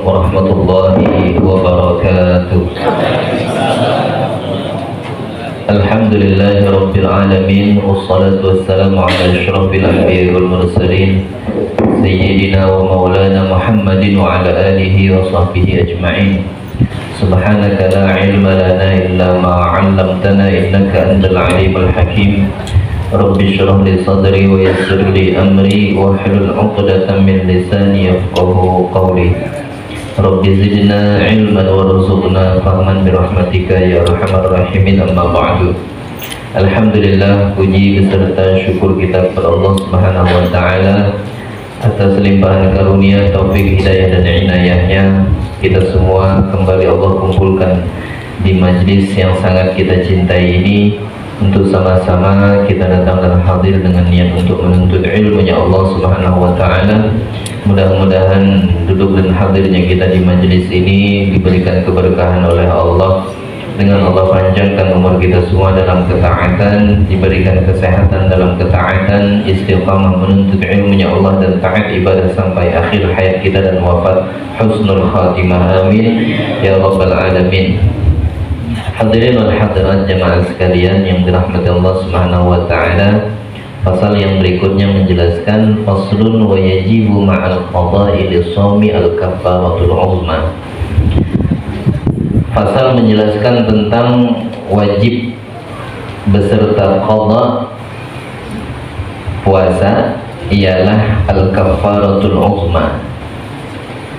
warahmatullahi wabarakatuh. Alhamdulillahi rabbil alamin, wassalatu wassalamu ala asyrafil anbiya'i wal mursalin sayyidina wa maulana Muhammadin wa ala alihi wa sahbihi ajma'in. Subhanaka la ilma lana illa ma 'allamtana innaka antal alimul hakim. Rabbi shrah li sadri wa yassir li amri wa hlul 'uqdatam min lisani yafqahu qawli. Rabbi zidna ilman warzuqna fahman birahmatika ya arhamar rahimin, amma ba'du. Alhamdulillah, puji beserta syukur kita kepada Allah Subhanahu wa taala atas limpahan karunia, taufik, hidayah dan inayahnya. Kita semua kembali Allah kumpulkan di majlis yang sangat kita cintai ini untuk sama-sama kita datang dan hadir dengan niat untuk menuntut ilmunya Allah Subhanahu wa taala. Mudah-mudahan duduk dan hadirnya kita di majelis ini diberikan keberkahan oleh Allah, dengan Allah panjangkan umur kita semua dalam ketaatan, diberikan kesehatan dalam ketaatan, istiqamah menuntut ilmunya Allah dan taat ibadah sampai akhir hayat kita dan wafat, husnul khatimah, amin ya rabbal alamin. Hadirin wal hadirat jamaah sekalian yang dirahmati Allah Subhanahu wa taala, pasal yang berikutnya menjelaskan faslun wa yajibu ma'al qada'i li-shaumi al-kaffaratul 'uzma. Pasal menjelaskan tentang wajib beserta qada puasa ialah al-kaffaratul 'uzma.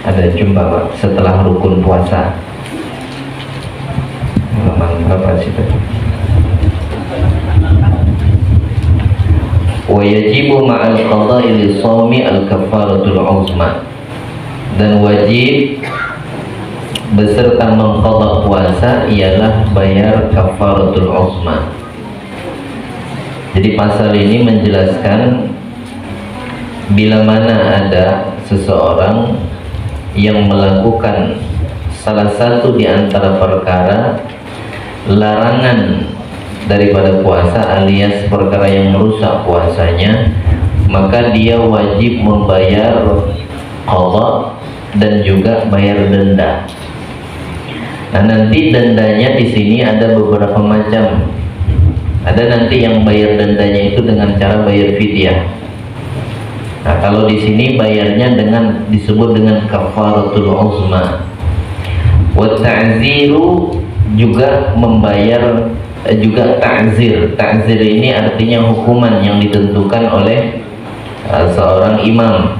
Ada jumpa Pak setelah rukun puasa. Halaman berapa sih tadi? Wa yajibu ma'al qada'i li-shaumi al-kaffaratul 'uzma. Dan wajib beserta mengqadha puasa ialah bayar kafaratul 'uzma. Jadi pasal ini menjelaskan bila mana ada seseorang yang melakukan salah satu di antara perkara larangan daripada puasa alias perkara yang merusak puasanya, maka dia wajib membayar qadha dan juga bayar denda. Nah, nanti dendanya di sini ada beberapa macam. Ada nanti yang bayar dendanya itu dengan cara bayar fidyah. Nah, kalau di sini bayarnya dengan disebut dengan kafaratul 'uzma. Wa ta'ziru juga membayar juga ta'zir. Ta'zir ini artinya hukuman yang ditentukan oleh seorang imam.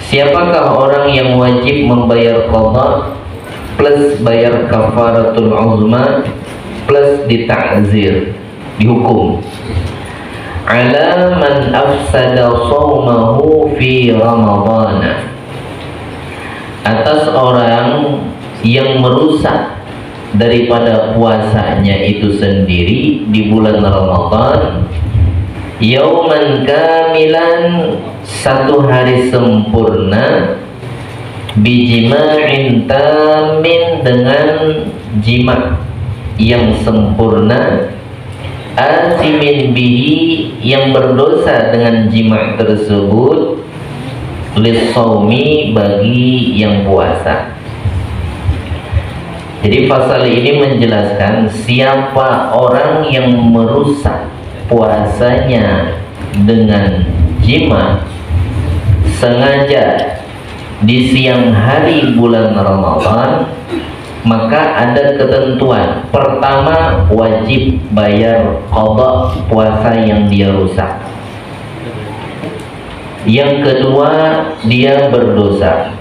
Siapakah orang yang wajib membayar qadha plus bayar kafaratul 'uzma plus dita'zir, dihukum? Ala man afsada shaumahu fi ramadhan, atas orang yang merusak daripada puasanya itu sendiri di bulan Ramadan, yauman kamilan, satu hari sempurna, bijima'in tamin, dengan jima yang sempurna, asimin bihi, yang berdosa dengan jima tersebut, lis-shaumi, bagi yang puasa. Jadi pasal ini menjelaskan siapa orang yang merusak puasanya dengan jima sengaja di siang hari bulan Ramadan, maka ada ketentuan. Pertama, wajib bayar qadha puasa yang dia rusak. Yang kedua, dia berdosa.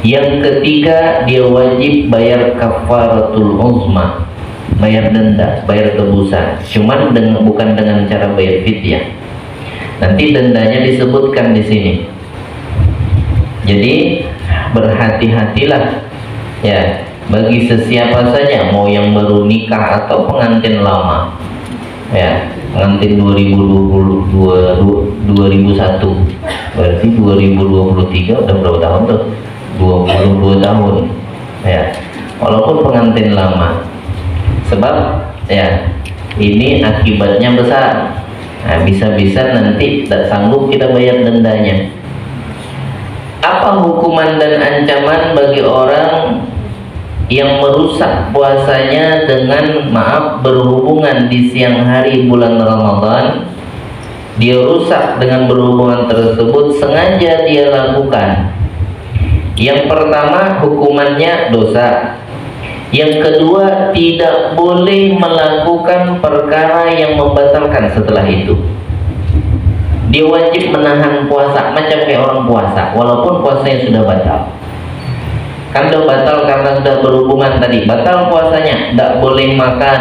Yang ketiga, dia wajib bayar kafaratul 'uzma, bayar denda, bayar tebusan. Cuman bukan dengan cara bayar fidyah. Nanti dendanya disebutkan di sini. Jadi berhati-hatilah ya bagi sesiapa saja, mau yang baru nikah atau pengantin lama. Ya, pengantin 2001, berarti 2023 udah berapa tahun tuh? 22 tahun. Ya, walaupun pengantin lama. Sebab ya ini akibatnya besar. Nah, bisa-bisa nanti tidak sanggup kita bayar dendanya. Apa hukuman dan ancaman bagi orang yang merusak puasanya dengan berhubungan di siang hari bulan Ramadan? Dia rusak dengan berhubungan tersebut sengaja dia lakukan. Yang pertama, hukumannya dosa. Yang kedua, tidak boleh melakukan perkara yang membatalkan setelah itu. Dia wajib menahan puasa macam kayak orang puasa, walaupun puasanya sudah batal. Kan sudah batal karena sudah berhubungan tadi, batal puasanya. Tidak boleh makan,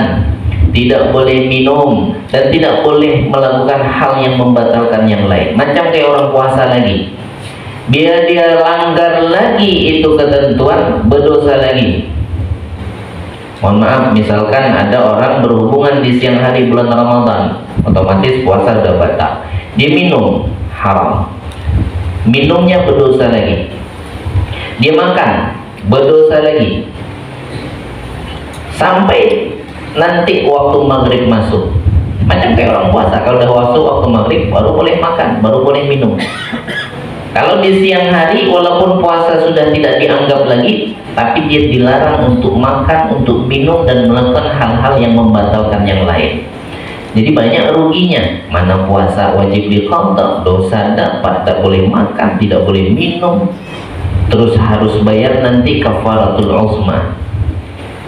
tidak boleh minum, dan tidak boleh melakukan hal yang membatalkan yang lain. Macam kayak orang puasa lagi. Biar dia langgar lagi itu ketentuan, berdosa lagi. Mohon maaf, misalkan ada orang berhubungan di siang hari bulan Ramadan, otomatis puasa sudah batal. Dia minum, haram. Minumnya berdosa lagi. Dia makan, berdosa lagi. Sampai nanti waktu maghrib masuk. Macam kayak orang puasa, kalau udah waktu maghrib baru boleh makan, baru boleh minum. Kalau di siang hari walaupun puasa sudah tidak dianggap lagi, tapi dia dilarang untuk makan, untuk minum, dan melakukan hal-hal yang membatalkan yang lain. Jadi banyak ruginya. Mana puasa wajib diqadha, dosa dapat, tak boleh makan, tidak boleh minum, terus harus bayar nanti kafaratul uzma.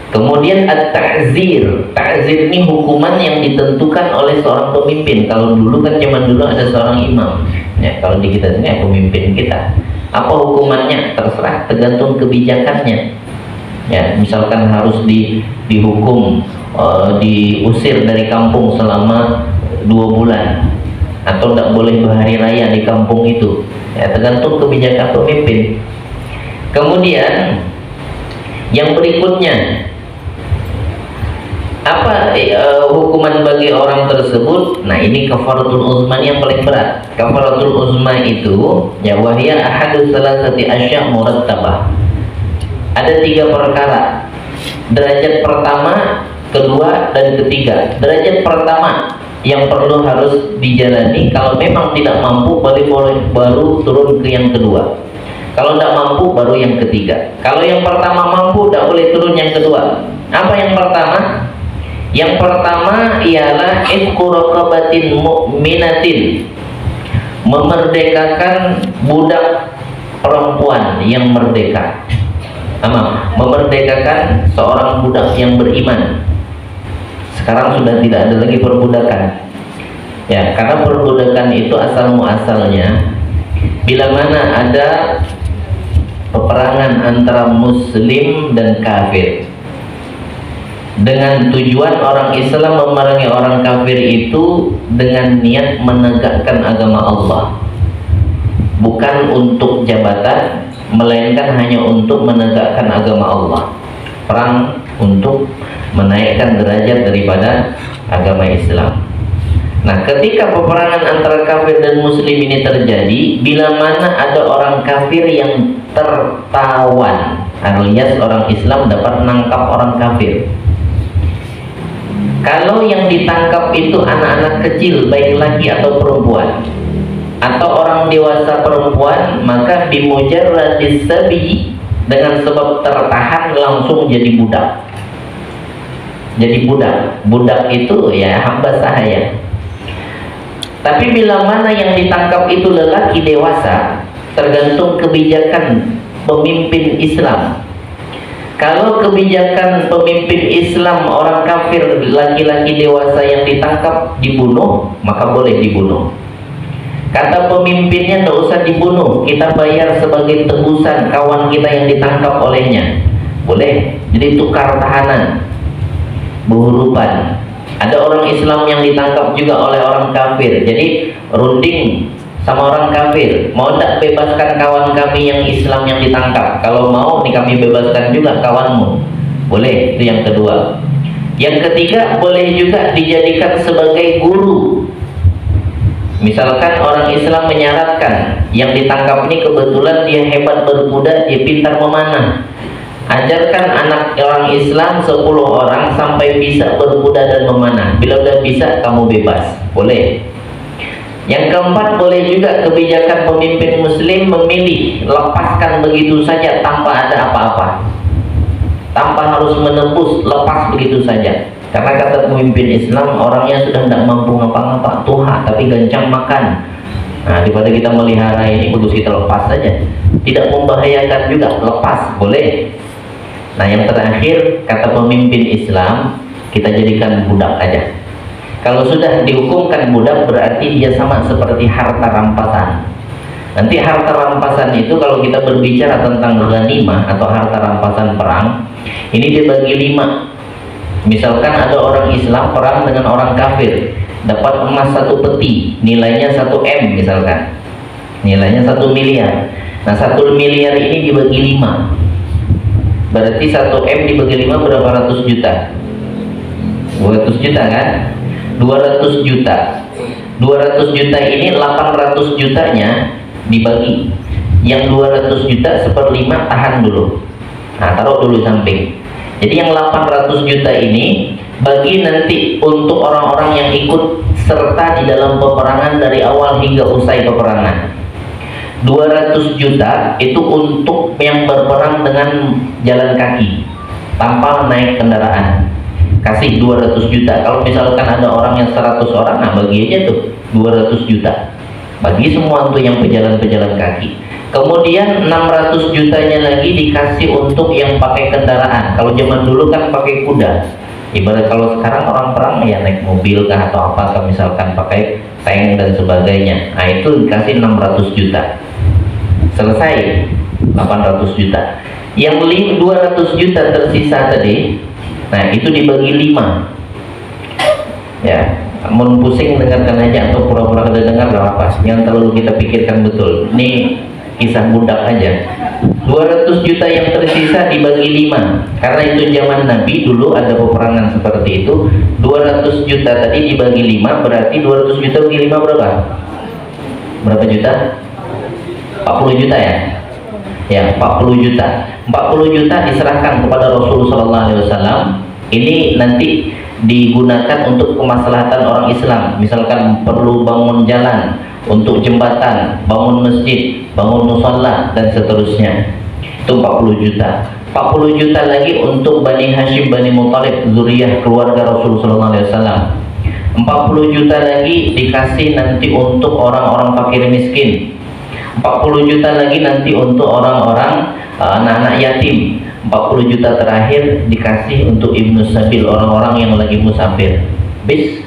Kemudian at-ta'zir. Ta'zir ini hukuman yang ditentukan oleh seorang pemimpin. Kalau dulu kan zaman dulu ada seorang imam. Ya, kalau di kita sini pemimpin kita. Apa hukumannya? Terserah, tergantung kebijakannya. Ya, misalkan harus dihukum diusir dari kampung selama 2 bulan, atau tidak boleh berhari raya di kampung itu. Ya, tergantung kebijakan pemimpin. Kemudian yang berikutnya, apa hukuman bagi orang tersebut? Nah, ini kafaratul uzma yang paling berat. Kafaratul uzma itu ya wahya ahadu salasati asya' murattabah. Ada 3 perkara. Derajat pertama, kedua, dan ketiga. Derajat pertama yang perlu harus dijalani. Kalau memang tidak mampu, baru turun ke yang kedua. Kalau tidak mampu, baru yang ketiga. Kalau yang pertama mampu, tidak boleh turun yang kedua. Apa yang pertama? Yang pertama ialah itqu raqabatin mu'minatin, memerdekakan budak perempuan yang merdeka. Memerdekakan seorang budak yang beriman. Sekarang sudah tidak ada lagi perbudakan. Ya, karena perbudakan itu asal muasalnya bila mana ada peperangan antara muslim dan kafir, dengan tujuan orang Islam memerangi orang kafir itu dengan niat menegakkan agama Allah, bukan untuk jabatan, melainkan hanya untuk menegakkan agama Allah. Perang untuk menaikkan derajat daripada agama Islam. Nah, ketika peperangan antara kafir dan muslim ini terjadi, bila mana ada orang kafir yang tertawan, alias orang Islam dapat menangkap orang kafir. Kalau yang ditangkap itu anak-anak kecil, baik laki atau perempuan, atau orang dewasa perempuan, maka bimujarradis sabi, dengan sebab tertahan langsung jadi budak. Jadi budak. Budak itu ya hamba sahaya. Tapi bila mana yang ditangkap itu lelaki dewasa, tergantung kebijakan pemimpin Islam. Kalau kebijakan pemimpin Islam orang kafir laki-laki dewasa yang ditangkap dibunuh, maka boleh dibunuh. Kata pemimpinnya tidak usah dibunuh, kita bayar sebagai tebusan kawan kita yang ditangkap olehnya. Boleh, jadi tukar tahanan, berhurupan. Ada orang Islam yang ditangkap juga oleh orang kafir, jadi runding sama orang kafir, mau tak bebaskan kawan kami yang Islam yang ditangkap? Kalau mau, nih kami bebaskan juga kawanmu. Boleh, itu yang kedua. Yang ketiga, boleh juga dijadikan sebagai guru. Misalkan orang Islam menyaratkan yang ditangkap ini kebetulan dia hebat berkuda, dia pintar memanah. Ajarkan anak orang Islam 10 orang sampai bisa berkuda dan memanah. Bila udah bisa, kamu bebas. Boleh. Yang keempat, boleh juga kebijakan pemimpin muslim memilih lepaskan begitu saja tanpa ada apa-apa, tanpa harus menebus, lepas begitu saja. Karena kata pemimpin Islam, orangnya sudah tidak mampu ngapa-ngapa, tuha tapi gancang makan. Nah, daripada kita melihara ini, bagus kita lepas saja, tidak membahayakan juga, lepas boleh. Nah, yang terakhir kata pemimpin Islam, kita jadikan budak aja. Kalau sudah dihukumkan budak, berarti dia sama seperti harta rampasan. Nanti harta rampasan itu kalau kita berbicara tentang ghanimah atau harta rampasan perang, ini dibagi 5. Misalkan ada orang Islam perang dengan orang kafir, dapat emas 1 peti, nilainya 1 M misalkan, nilainya 1 miliar. Nah, 1 miliar ini dibagi 5, berarti 1 M dibagi 5 berapa ratus juta? 200 juta kan? 200 juta. 200 juta ini 800 jutanya dibagi. Yang 200 juta 1/5 tahan dulu. Nah, taruh dulu samping. Jadi yang 800 juta ini bagi nanti untuk orang-orang yang ikut serta di dalam peperangan dari awal hingga usai peperangan. 200 juta itu untuk yang berperang dengan jalan kaki tanpa naik kendaraan. Kasih 200 juta. Kalau misalkan ada orang yang 100 orang, nah bagi aja tuh 200 juta. Bagi semua untuk yang pejalan-pejalan kaki. Kemudian 600 jutanya lagi dikasih untuk yang pakai kendaraan. Kalau zaman dulu kan pakai kuda. Ibarat kalau sekarang orang perang ya naik mobil kah atau apa, atau misalkan pakai tank dan sebagainya. Nah, itu dikasih 600 juta. Selesai 800 juta. Yang 200 juta tersisa tadi, nah itu dibagi 5. Ya, mau pusing dengarkan aja atau pura-pura ada dengar gak apa, yang terlalu kita pikirkan betul. Ini kisah budak aja. 200 juta yang tersisa dibagi 5. Karena itu zaman Nabi dulu ada peperangan seperti itu. 200 juta tadi dibagi 5, berarti 200 juta bagi 5 berapa? Berapa juta? 40 juta ya? Ya, 40 juta. 40 juta diserahkan kepada Rasulullah SAW. Ini nanti digunakan untuk kemaslahatan orang Islam. Misalkan perlu bangun jalan, untuk jembatan, bangun masjid, bangun musalla dan seterusnya. Itu 40 juta. 40 juta lagi untuk Bani Hashim, Bani Muttalib, zuriyah keluarga Rasulullah SAW. 40 juta lagi dikasih nanti untuk orang-orang fakir miskin. 40 juta lagi nanti untuk orang-orang anak-anak yatim. 40 juta terakhir dikasih untuk Ibnu Sabil, orang-orang yang lagi musafir. Habis,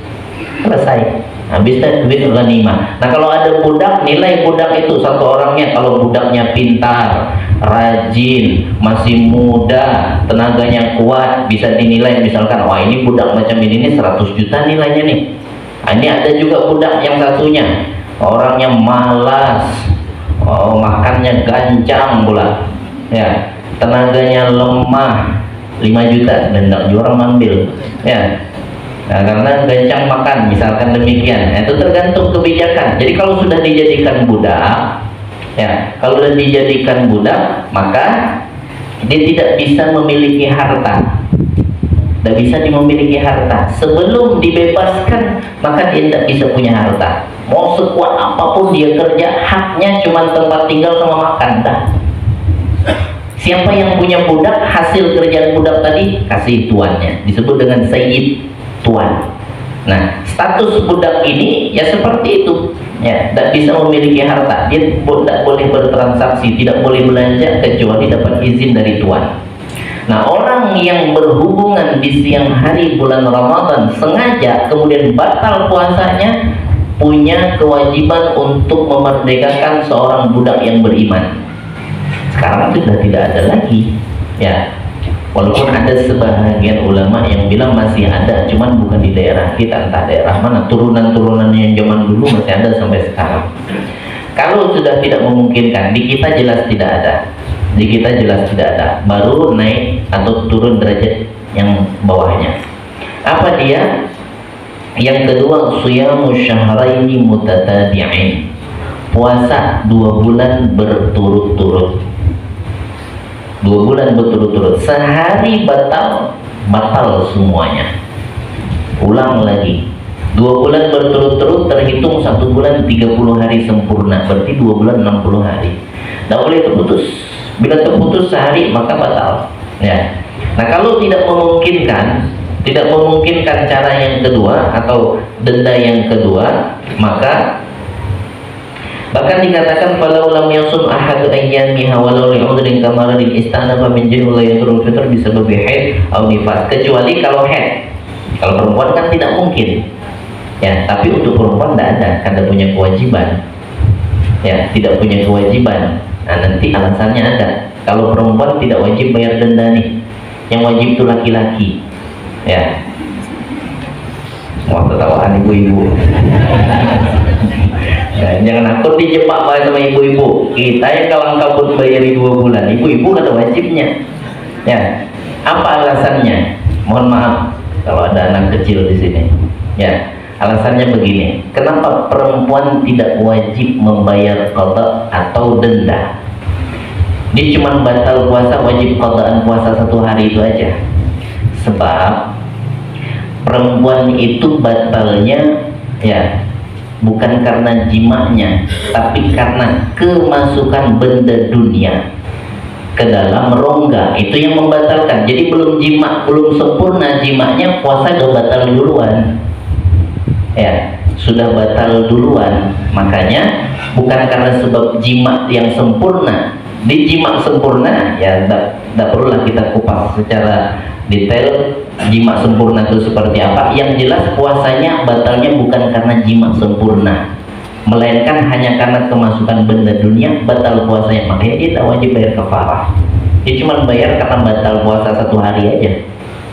selesai. Habis dan duit ghanimah. Nah, kalau ada budak, nilai budak itu satu orangnya, kalau budaknya pintar, rajin, masih muda, tenaganya kuat, bisa dinilai misalkan, wah ini budak macam ini nih 100 juta nilainya nih. Nah, ini ada juga budak yang satunya, orangnya malas, makannya gancang pula, ya, tenaganya lemah, 5 juta dan tidak orang ambil, ya. Nah, karena gancang makan misalkan demikian. Nah, itu tergantung kebijakan. Jadi kalau sudah dijadikan budak, ya, kalau sudah dijadikan budak, maka dia tidak bisa memiliki harta. Tidak bisa memiliki harta. Sebelum dibebaskan, maka dia tidak bisa punya harta. Mau sekuat apapun dia kerja, haknya cuma tempat tinggal sama makan, dah. Siapa yang punya budak, hasil kerjaan budak tadi kasih tuannya, disebut dengan sayyid, tuan. Nah, status budak ini ya seperti itu, ya, tidak bisa memiliki harta. Dia tidak boleh bertransaksi, tidak boleh belanja kecuali dapat izin dari tuan. Nah, orang yang berhubungan di siang hari bulan Ramadan sengaja kemudian batal puasanya, punya kewajiban untuk memerdekakan seorang budak yang beriman. Sekarang sudah tidak ada lagi, ya. Walaupun ada sebahagian ulama yang bilang masih ada, cuman bukan di daerah kita, entah daerah mana, turunan-turunan yang zaman dulu masih ada sampai sekarang. Kalau sudah tidak memungkinkan, di kita jelas tidak ada, di kita jelas tidak ada, baru naik atau turun derajat yang bawahnya. Apa dia? Yang kedua, siyamu syahraini mutatabi'in, puasa 2 bulan berturut-turut. 2 bulan berturut-turut, sehari batal semuanya, ulang lagi. 2 bulan berturut-turut terhitung 1 bulan 30 hari sempurna, berarti 2 bulan 60 hari. Tidak boleh terputus. Bila terputus sehari maka batal. Ya. Nah kalau tidak memungkinkan cara yang kedua atau denda yang kedua, maka bahkan dikatakan falau lam yasum ahadu ayyamiha walau li'udrin kamaradin istanafa min jinni la yadurul fitr bisababi haid atau nifas, kecuali kalau haid. Kalau perempuan kan tidak mungkin. Ya, tapi untuk perempuan tidak ada, karena punya kewajiban. Ya, tidak punya kewajiban. Nah, nanti alasannya ada. Kalau perempuan tidak wajib bayar denda nih. Yang wajib itu laki-laki. Ya. Wah, ketawaan ibu-ibu. Nah, jangan takut dijebak sama ibu-ibu. Kita yang kalang kabut bayari 2 bulan. Ibu-ibu ada wajibnya. Ya. Apa alasannya? Mohon maaf kalau ada anak kecil di sini. Ya. Alasannya begini. Kenapa perempuan tidak wajib membayar qada atau denda? Dia cuma batal puasa, wajib qadaan puasa 1 hari itu aja. Sebab perempuan itu batalnya ya bukan karena jimanya, tapi karena kemasukan benda dunia ke dalam rongga, itu yang membatalkan. Jadi belum jima, belum sempurna jimanya, puasa udah batal duluan. Ya, sudah batal duluan. Makanya bukan karena sebab jima yang sempurna. Di jima sempurna ya tidak perlulah kita kupas secara detail jima sempurna itu seperti apa. Yang jelas puasanya batalnya bukan karena jima sempurna, melainkan hanya karena kemasukan benda dunia batal puasanya. Makanya dia tak wajib bayar kafarah. Dia cuma bayar karena batal puasa 1 hari aja.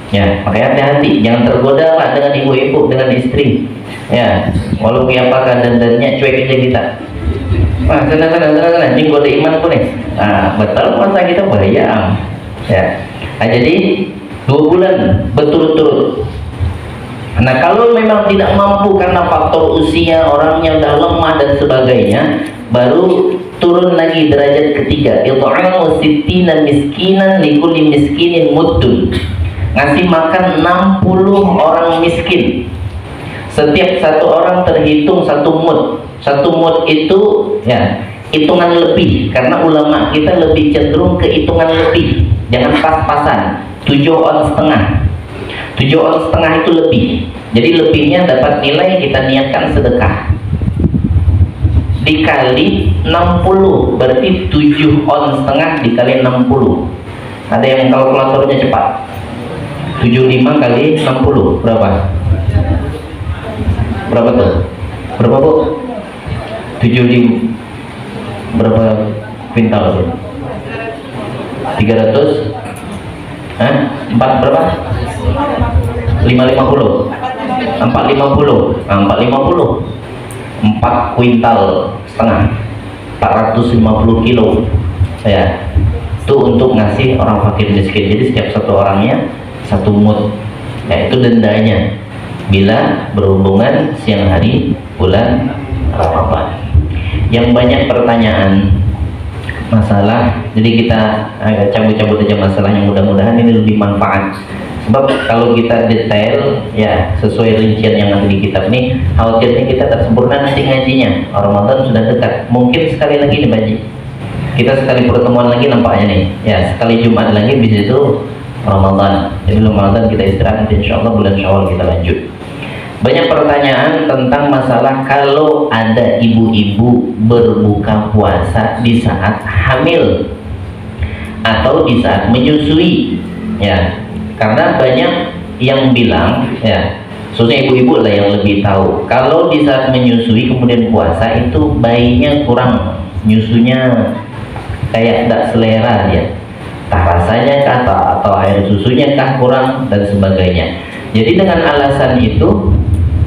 Ya, makanya hati-hati, jangan tergoda lah dengan ibu-ibu, dengan istri. Ya, walaupun apakah dandannya cuek aja kita. Wah, sana, ini goda iman pun nih. Nah, batal puasa kita bahaya. Ya, nah, jadi 2 bulan berturut-turut. Nah, kalau memang tidak mampu karena faktor usia, orangnya udah lemah dan sebagainya, baru turun lagi derajat ketiga. It'amu sittina miskinan likulli miskinin muddun. Ngasih makan 60 orang miskin. Setiap 1 orang terhitung 1 mud. 1 mud itu ya hitungan lebih, karena ulama kita lebih cenderung ke hitungan lebih. Jangan pas-pasan. 7 on setengah. 7 on setengah itu lebih. Jadi lebihnya dapat nilai kita niatkan sedekah. Dikali 60 berarti 7 on setengah dikali 60. Ada yang kalkulatornya cepat. 75 kali 60 berapa? Berapa tuh? Berapa Bu? 75 berapa kuintal sih? 300? Hah? 4 berapa? 550? 450? Nah, 450 4 kuintal setengah, 450 kilo ya. Itu untuk ngasih orang fakir miskin. Jadi setiap 1 orangnya 1 mud ya, itu dendanya bila berhubungan siang hari bulan Ramadan. Yang banyak pertanyaan masalah, jadi kita agak cabut-cabut aja masalahnya, mudah-mudahan ini lebih manfaat. Sebab kalau kita detail ya sesuai rincian yang ada di kitab ini, khawatirnya kita tak sempurna nanti ngajinya. Ramadan sudah dekat, mungkin sekali lagi nih Baji, kita sekali pertemuan lagi nampaknya nih ya, sekali Jumat lagi bis itu Ramadan. Jadi Ramadan kita istirahat, nanti insya Allah bulan Syawal kita lanjut. Banyak pertanyaan tentang masalah kalau ada ibu-ibu berbuka puasa di saat hamil atau di saat menyusui ya, karena banyak yang bilang ya, khususnya ibu-ibu lah yang lebih tahu, kalau di saat menyusui kemudian puasa itu bayinya kurang, nyusunya kayak tidak selera dia, entah rasanya kah atau air susunya kah kurang dan sebagainya. Jadi dengan alasan itu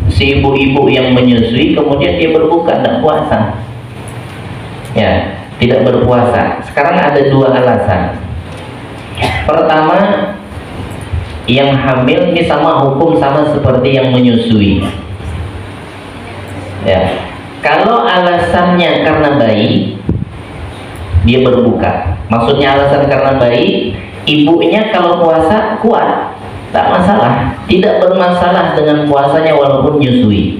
si ibu-ibu yang menyusui kemudian dia berbuka, tidak puasa ya, tidak berpuasa. Sekarang ada 2 alasan. Pertama, yang hamil ini sama hukum sama seperti yang menyusui ya. Kalau alasannya karena bayi, dia berbuka. Maksudnya alasan karena bayi, ibunya kalau puasa kuat, tak masalah, tidak bermasalah dengan puasanya walaupun nyusui.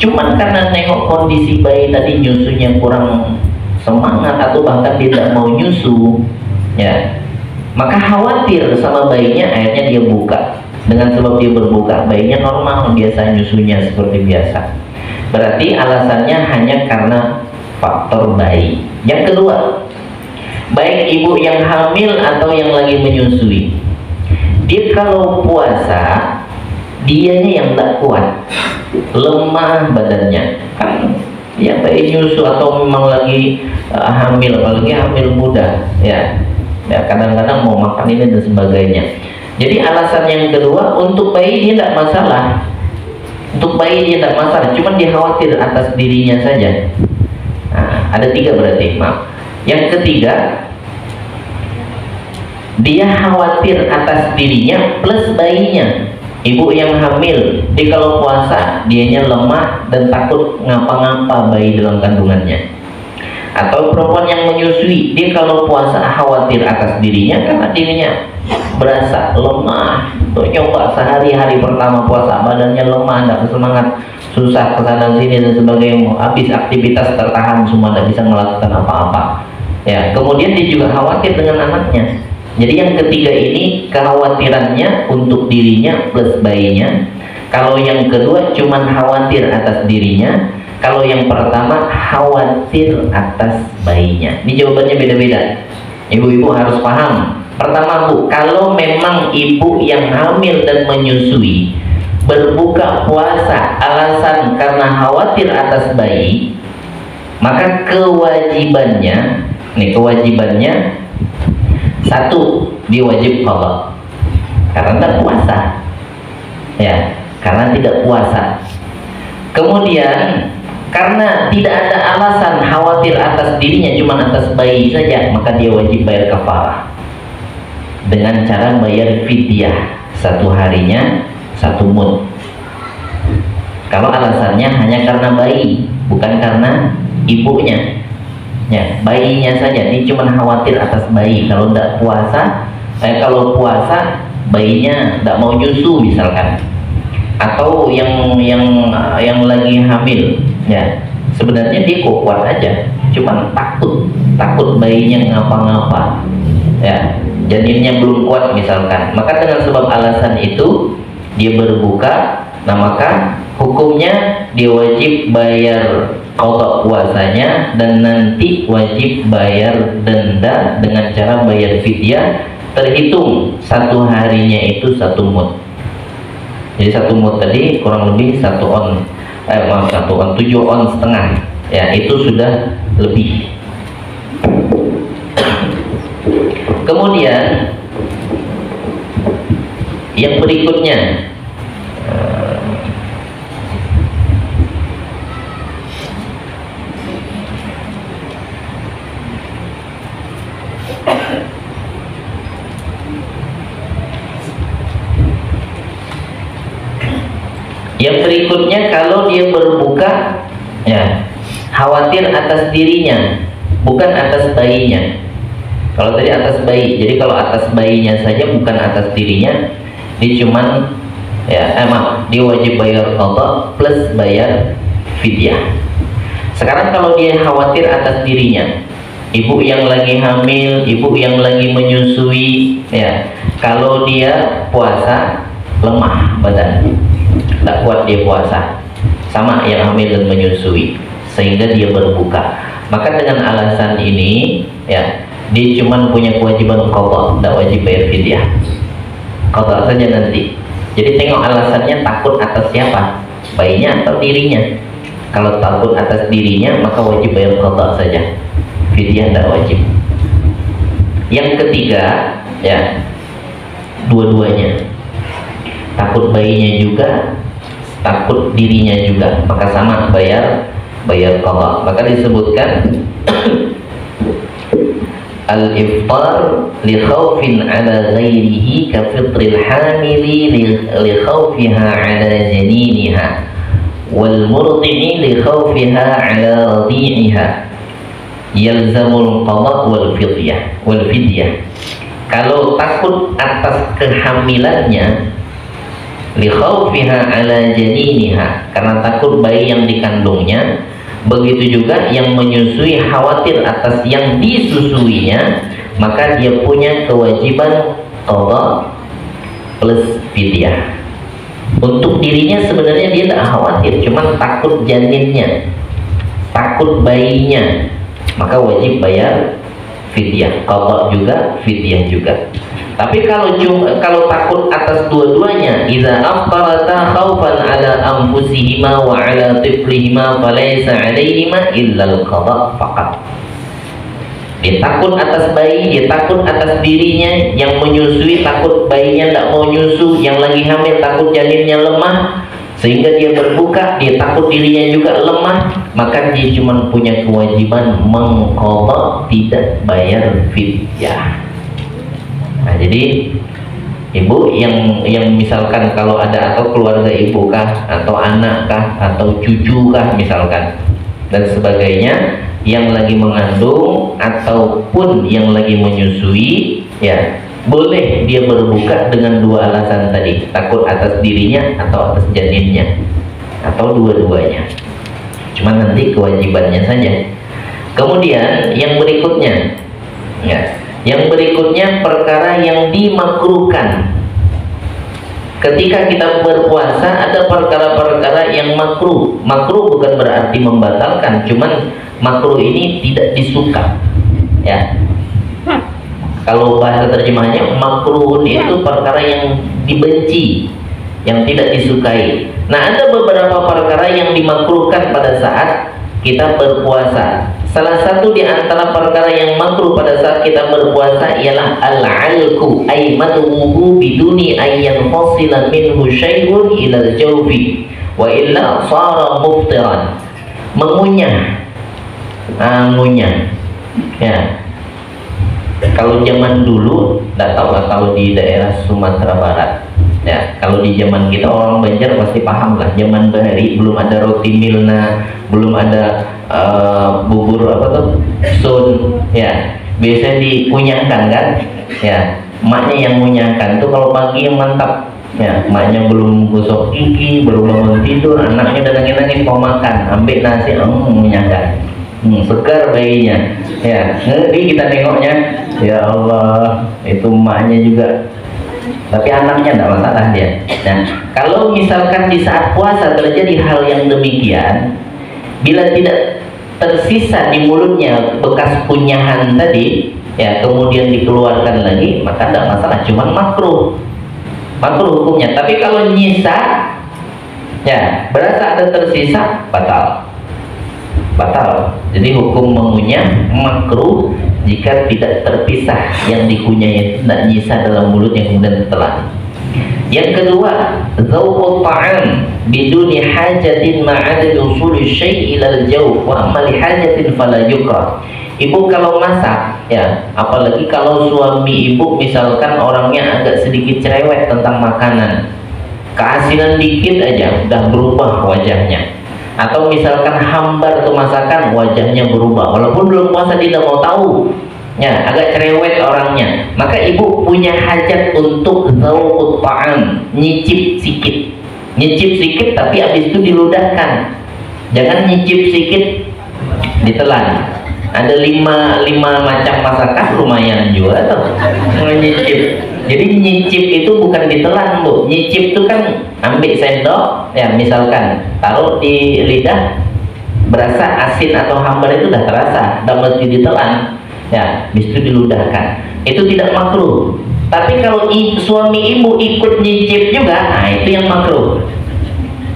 Cuman karena nengok kondisi bayi tadi nyusunya kurang semangat atau bahkan tidak mau nyusu, ya, maka khawatir sama bayinya, akhirnya dia buka. Dengan sebab dia berbuka, bayinya normal, biasa nyusunya seperti biasa. Berarti alasannya hanya karena faktor bayi. Yang kedua, baik ibu yang hamil atau yang lagi menyusui, dia kalau puasa dianya yang tak kuat, lemah badannya, kan ya bayi nyusu atau memang lagi hamil, apalagi hamil muda, ya kadang-kadang mau makan ini dan sebagainya. Jadi alasan yang kedua, untuk bayi dia tidak masalah, untuk bayi dia tidak masalah, cuman dia khawatir atas dirinya saja. Nah, ada tiga berarti, maaf. Yang ketiga, dia khawatir atas dirinya plus bayinya. Ibu yang hamil, dia kalau puasa dianya lemah dan takut ngapa-ngapa bayi dalam kandungannya. Atau perempuan yang menyusui, dia kalau puasa khawatir atas dirinya karena dirinya berasa lemah. Tuh, coba sehari-hari pertama puasa badannya lemah, tidak semangat, susah kesana sini dan sebagainya, habis aktivitas tertahan semua, tidak bisa melakukan apa-apa. Ya, kemudian dia juga khawatir dengan anaknya. Jadi yang ketiga ini kekhawatirannya untuk dirinya plus bayinya. Kalau yang kedua cuman khawatir atas dirinya. Kalau yang pertama khawatir atas bayinya. Ini jawabannya beda-beda. Ibu-ibu harus paham. Pertama, Bu, kalau memang ibu yang hamil dan menyusui berbuka puasa alasan karena khawatir atas bayi, maka kewajibannya, satu, dia wajib qadha karena tidak puasa, ya, karena tidak puasa. Kemudian karena tidak ada alasan khawatir atas dirinya, cuma atas bayi saja, maka dia wajib bayar kafarah dengan cara bayar fidyah, satu harinya 1 mud. Kalau alasannya hanya karena bayi, bukan karena ibunya, ya, bayinya saja, dia cuma khawatir atas bayi. Kalau tidak puasa, kalau puasa bayinya tidak mau nyusu misalkan, atau yang lagi hamil, ya, sebenarnya dia kok kuat aja, cuma takut bayinya ngapa-ngapa, ya, janinnya belum kuat misalkan, maka dengan sebab alasan itu dia berbuka. Nah, maka hukumnya dia wajib bayar qadha puasanya dan nanti wajib bayar denda dengan cara bayar fidyah, terhitung 1 harinya itu 1 mud. Jadi 1 mud tadi kurang lebih 1 on, 7 on setengah, ya, itu sudah lebih. Kemudian yang berikutnya, kalau dia berbuka, ya, khawatir atas dirinya, bukan atas bayinya. Kalau tadi atas bayi, jadi kalau atas bayinya saja bukan atas dirinya, dia cuman, ya, dia wajib bayar qadha plus bayar fidyah. Sekarang kalau dia khawatir atas dirinya, ibu yang lagi hamil, ibu yang lagi menyusui, ya, kalau dia puasa lemah badan, tidak kuat dia puasa, sama yang hamil dan menyusui, sehingga dia berbuka. Maka dengan alasan ini, ya, dia cuma punya kewajiban qadha, tidak wajib bayar fidyah, qadha saja nanti. Jadi tengok alasannya takut atas siapa, bayinya atau dirinya. Kalau takut atas dirinya, maka wajib bayar qadha saja, fidyah tidak wajib. Yang ketiga, ya, dua-duanya, takut bayinya juga, takut dirinya juga, maka sama bayar qadha. Maka disebutkan al-iftar li khawfin ala ghairihi ka fitril hamili li khawfiha ala janiniha wal murdi'i li khawfiha ala radi'iha yalzamul qadha wal fidyah. Kalau takut atas kehamilannya, li khaufiha ala janiniha, karena takut bayi yang dikandungnya. Begitu juga yang menyusui khawatir atas yang disusuinya, maka dia punya kewajiban qadha plus fidyah. Untuk dirinya sebenarnya dia tidak khawatir, cuman takut janinnya, takut bayinya, maka wajib bayar fidyah, qadha juga, fidyah juga. Tapi kalau takut atas dua-duanya, idza aftarata khaufan ala anfusihima wa ala tiflihima falaysa alaihima illa al-qadha faqat. Dia takut atas bayi, dia takut atas dirinya, yang menyusui takut bayinya tidak mau nyusu, yang lagi hamil takut janinnya lemah sehingga dia berbuka, dia takut dirinya juga lemah, maka dia cuma punya kewajiban mengqadha, tidak bayar fidyah. Nah, jadi ibu yang misalkan kalau ada, atau keluarga ibu kah, atau anak kah, atau cucu kah misalkan, dan sebagainya, yang lagi mengandung ataupun yang lagi menyusui, ya boleh dia berbuka dengan dua alasan tadi, takut atas dirinya atau atas janinnya, atau dua-duanya. Cuma nanti kewajibannya saja. Kemudian yang berikutnya, ya, yang berikutnya perkara yang dimakruhkan. Ketika kita berpuasa ada perkara-perkara yang makruh. Makruh bukan berarti membatalkan, cuman makruh ini tidak disuka. Ya. Kalau bahasa terjemahnya, makruhun itu perkara yang dibenci, yang tidak disukai. Nah, ada beberapa perkara yang dimakruhkan pada saat kita berpuasa. Salah satu di antara perkara yang makruh pada saat kita berpuasa ialah al-alku, ay madhuhu biduni ayyan fasila minhu syai'un ila al-jawfi wa illa sara muftiran. Mengunyah, ngunyah, ya. Kalau zaman dulu, tidak tahu kalau di daerah Sumatera Barat, ya. Kalau di zaman kita orang Banjar pasti paham lah. Zaman bahari belum ada roti milna, belum ada bubur apa tuh, sun, ya. Biasanya dikunyahkan kan, ya. Emaknya yang ngunyahkan tuh kalau pagi yang mantap, ya. Emaknya belum gosok gigi, belum bangun tidur, anaknya udah nangis-nangis mau makan, ambil nasi, ngunyahkan. Segar bayinya, ya. Ngeri kita nengoknya, ya Allah, itu emaknya juga. Tapi anaknya tidak masalah dia. Nah, kalau misalkan di saat puasa terjadi hal yang demikian, bila tidak tersisa di mulutnya bekas kunyahan tadi, ya, kemudian dikeluarkan lagi, maka tidak masalah, cuman makruh. Makruh hukumnya. Tapi kalau nyisa, ya, berasa ada tersisa, batal. Batal. Jadi hukum mengunyah makruh jika tidak terpisah, yang dikunyahnya itu tidak nyisa dalam mulut yang kemudian ditelan. Yang kedua, dzauqut ta'am biduni hajatin ma'adad usuli syai' ila al-jawf wa amma li hajatin fala yukrah. Ibu kalau masak, ya, apalagi kalau suami ibu misalkan orangnya agak sedikit cerewet tentang makanan, keasinan dikit aja udah berubah wajahnya. Atau misalkan hambar ke masakan, wajahnya berubah, walaupun belum puasa dia tidak mau tahu, ya, agak cerewet orangnya, maka ibu punya hajat untuk dzauqut ta'am, nyicip sikit tapi habis itu diludahkan. Jangan nyicip sikit ditelan. Ada lima macam masakan, lumayan juga tuh nyicip. Jadi nyicip itu bukan ditelan, Bu. Nyicip itu kan ambil sendok, ya, misalkan taruh di lidah, berasa asin atau hambar itu udah terasa, udah mesti ditelan, ya, habis itu diludahkan. Itu tidak makruh. Tapi kalau suami ibu ikut nyicip juga, nah itu yang makruh.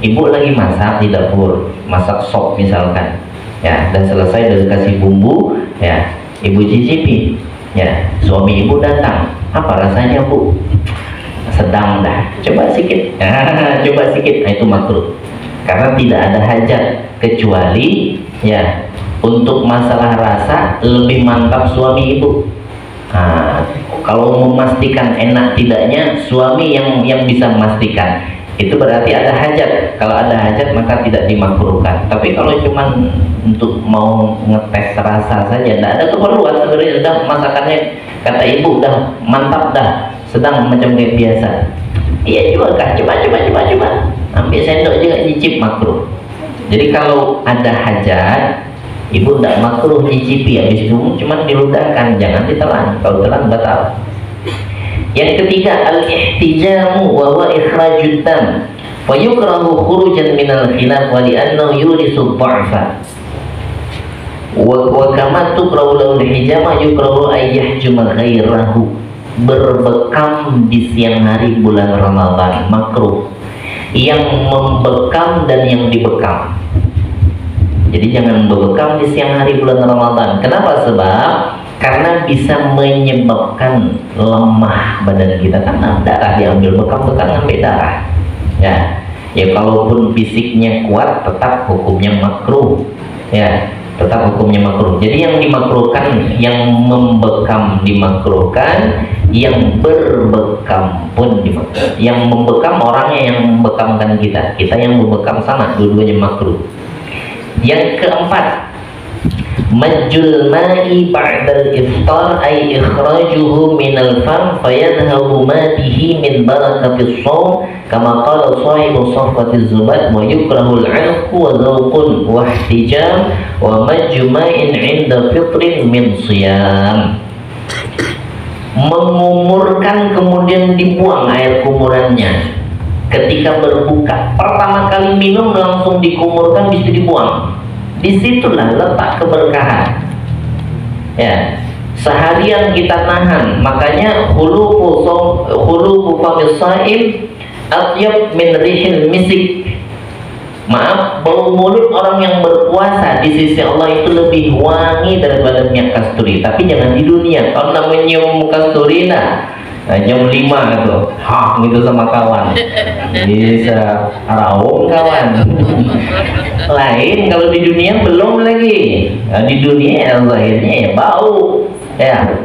Ibu lagi masak di dapur, masak sop misalkan, ya, dan selesai udah kasih bumbu, ya, ibu cicipi, ya, suami ibu datang, apa rasanya, Bu? Sedang dah, coba sedikit, coba sedikit. Nah, itu makruh karena tidak ada hajat, kecuali, ya, untuk masalah rasa lebih mantap suami ibu. Nah, kalau memastikan enak tidaknya, suami yang bisa memastikan. itu berarti ada hajat. Kalau ada hajat maka tidak dimakruhkan. Tapi kalau cuman untuk mau ngetes rasa saja, tidak ada keperluan sebenarnya. Sudah masakannya, kata ibu udah mantap dah, sedang macam kayak biasa. Iya juga kah? Coba. Ambil sendok juga cicip, makruh. Jadi kalau ada hajat, ibu tidak makruh cicipi, habis itu cuman diludahkan, jangan ditelan. Kalau telan batal. Yang ketiga, al-ihtijamu wa huwa ikhrajud dam wa yukrahu khurujan minal khilaf wa li'annahu yurisu dha'fa wa kama tukrahu lahu al-hijama yukrahu ay yahjuma ghairahu. Berbekam di siang hari bulan Ramadan makruh, yang membekam dan yang dibekam. Jadi jangan berbekam di siang hari bulan Ramadan. Kenapa? Sebab karena bisa menyebabkan lemah badan kita, karena darah diambil, bekam itu kan ngambil darah. Ya kalaupun fisiknya kuat tetap hukumnya makruh. Ya, tetap hukumnya makruh. Jadi yang dimakruhkan, yang membekam dimakruhkan, yang berbekam pun dimakruhkan. Yang membekam orangnya yang membekamkan kita yang membekam sama, dua-duanya makruh. Yang keempat, majul ma'i ba'dal iftar ay ikhrajuhu minal fam fayadhabu ma bihi min barakatis shaum kama qala sahibu safwatiz zubat wa yukrahul 'alqu wa zawqun wa ihtijam wa majma'in 'inda fitrin min siyam. Mengumurkan kemudian dibuang air kumurannya ketika berbuka. Pertama kali minum langsung dikumurkan, bisa dibuang. Disitulah letak keberkahan. Ya, seharian kita nahan, makanya khulufu famis shaim atyab min rihil misik. Maaf, bau mulut orang yang berpuasa di sisi Allah itu lebih wangi daripada minyak kasturi. Tapi jangan di dunia. Kalau namanya nyium kasturi, jam 5 tuh, gitu sama kawan, bisa rawung kawan. Lain kalau di dunia belum lagi. Di dunia yang zahirnya ya bau, ya.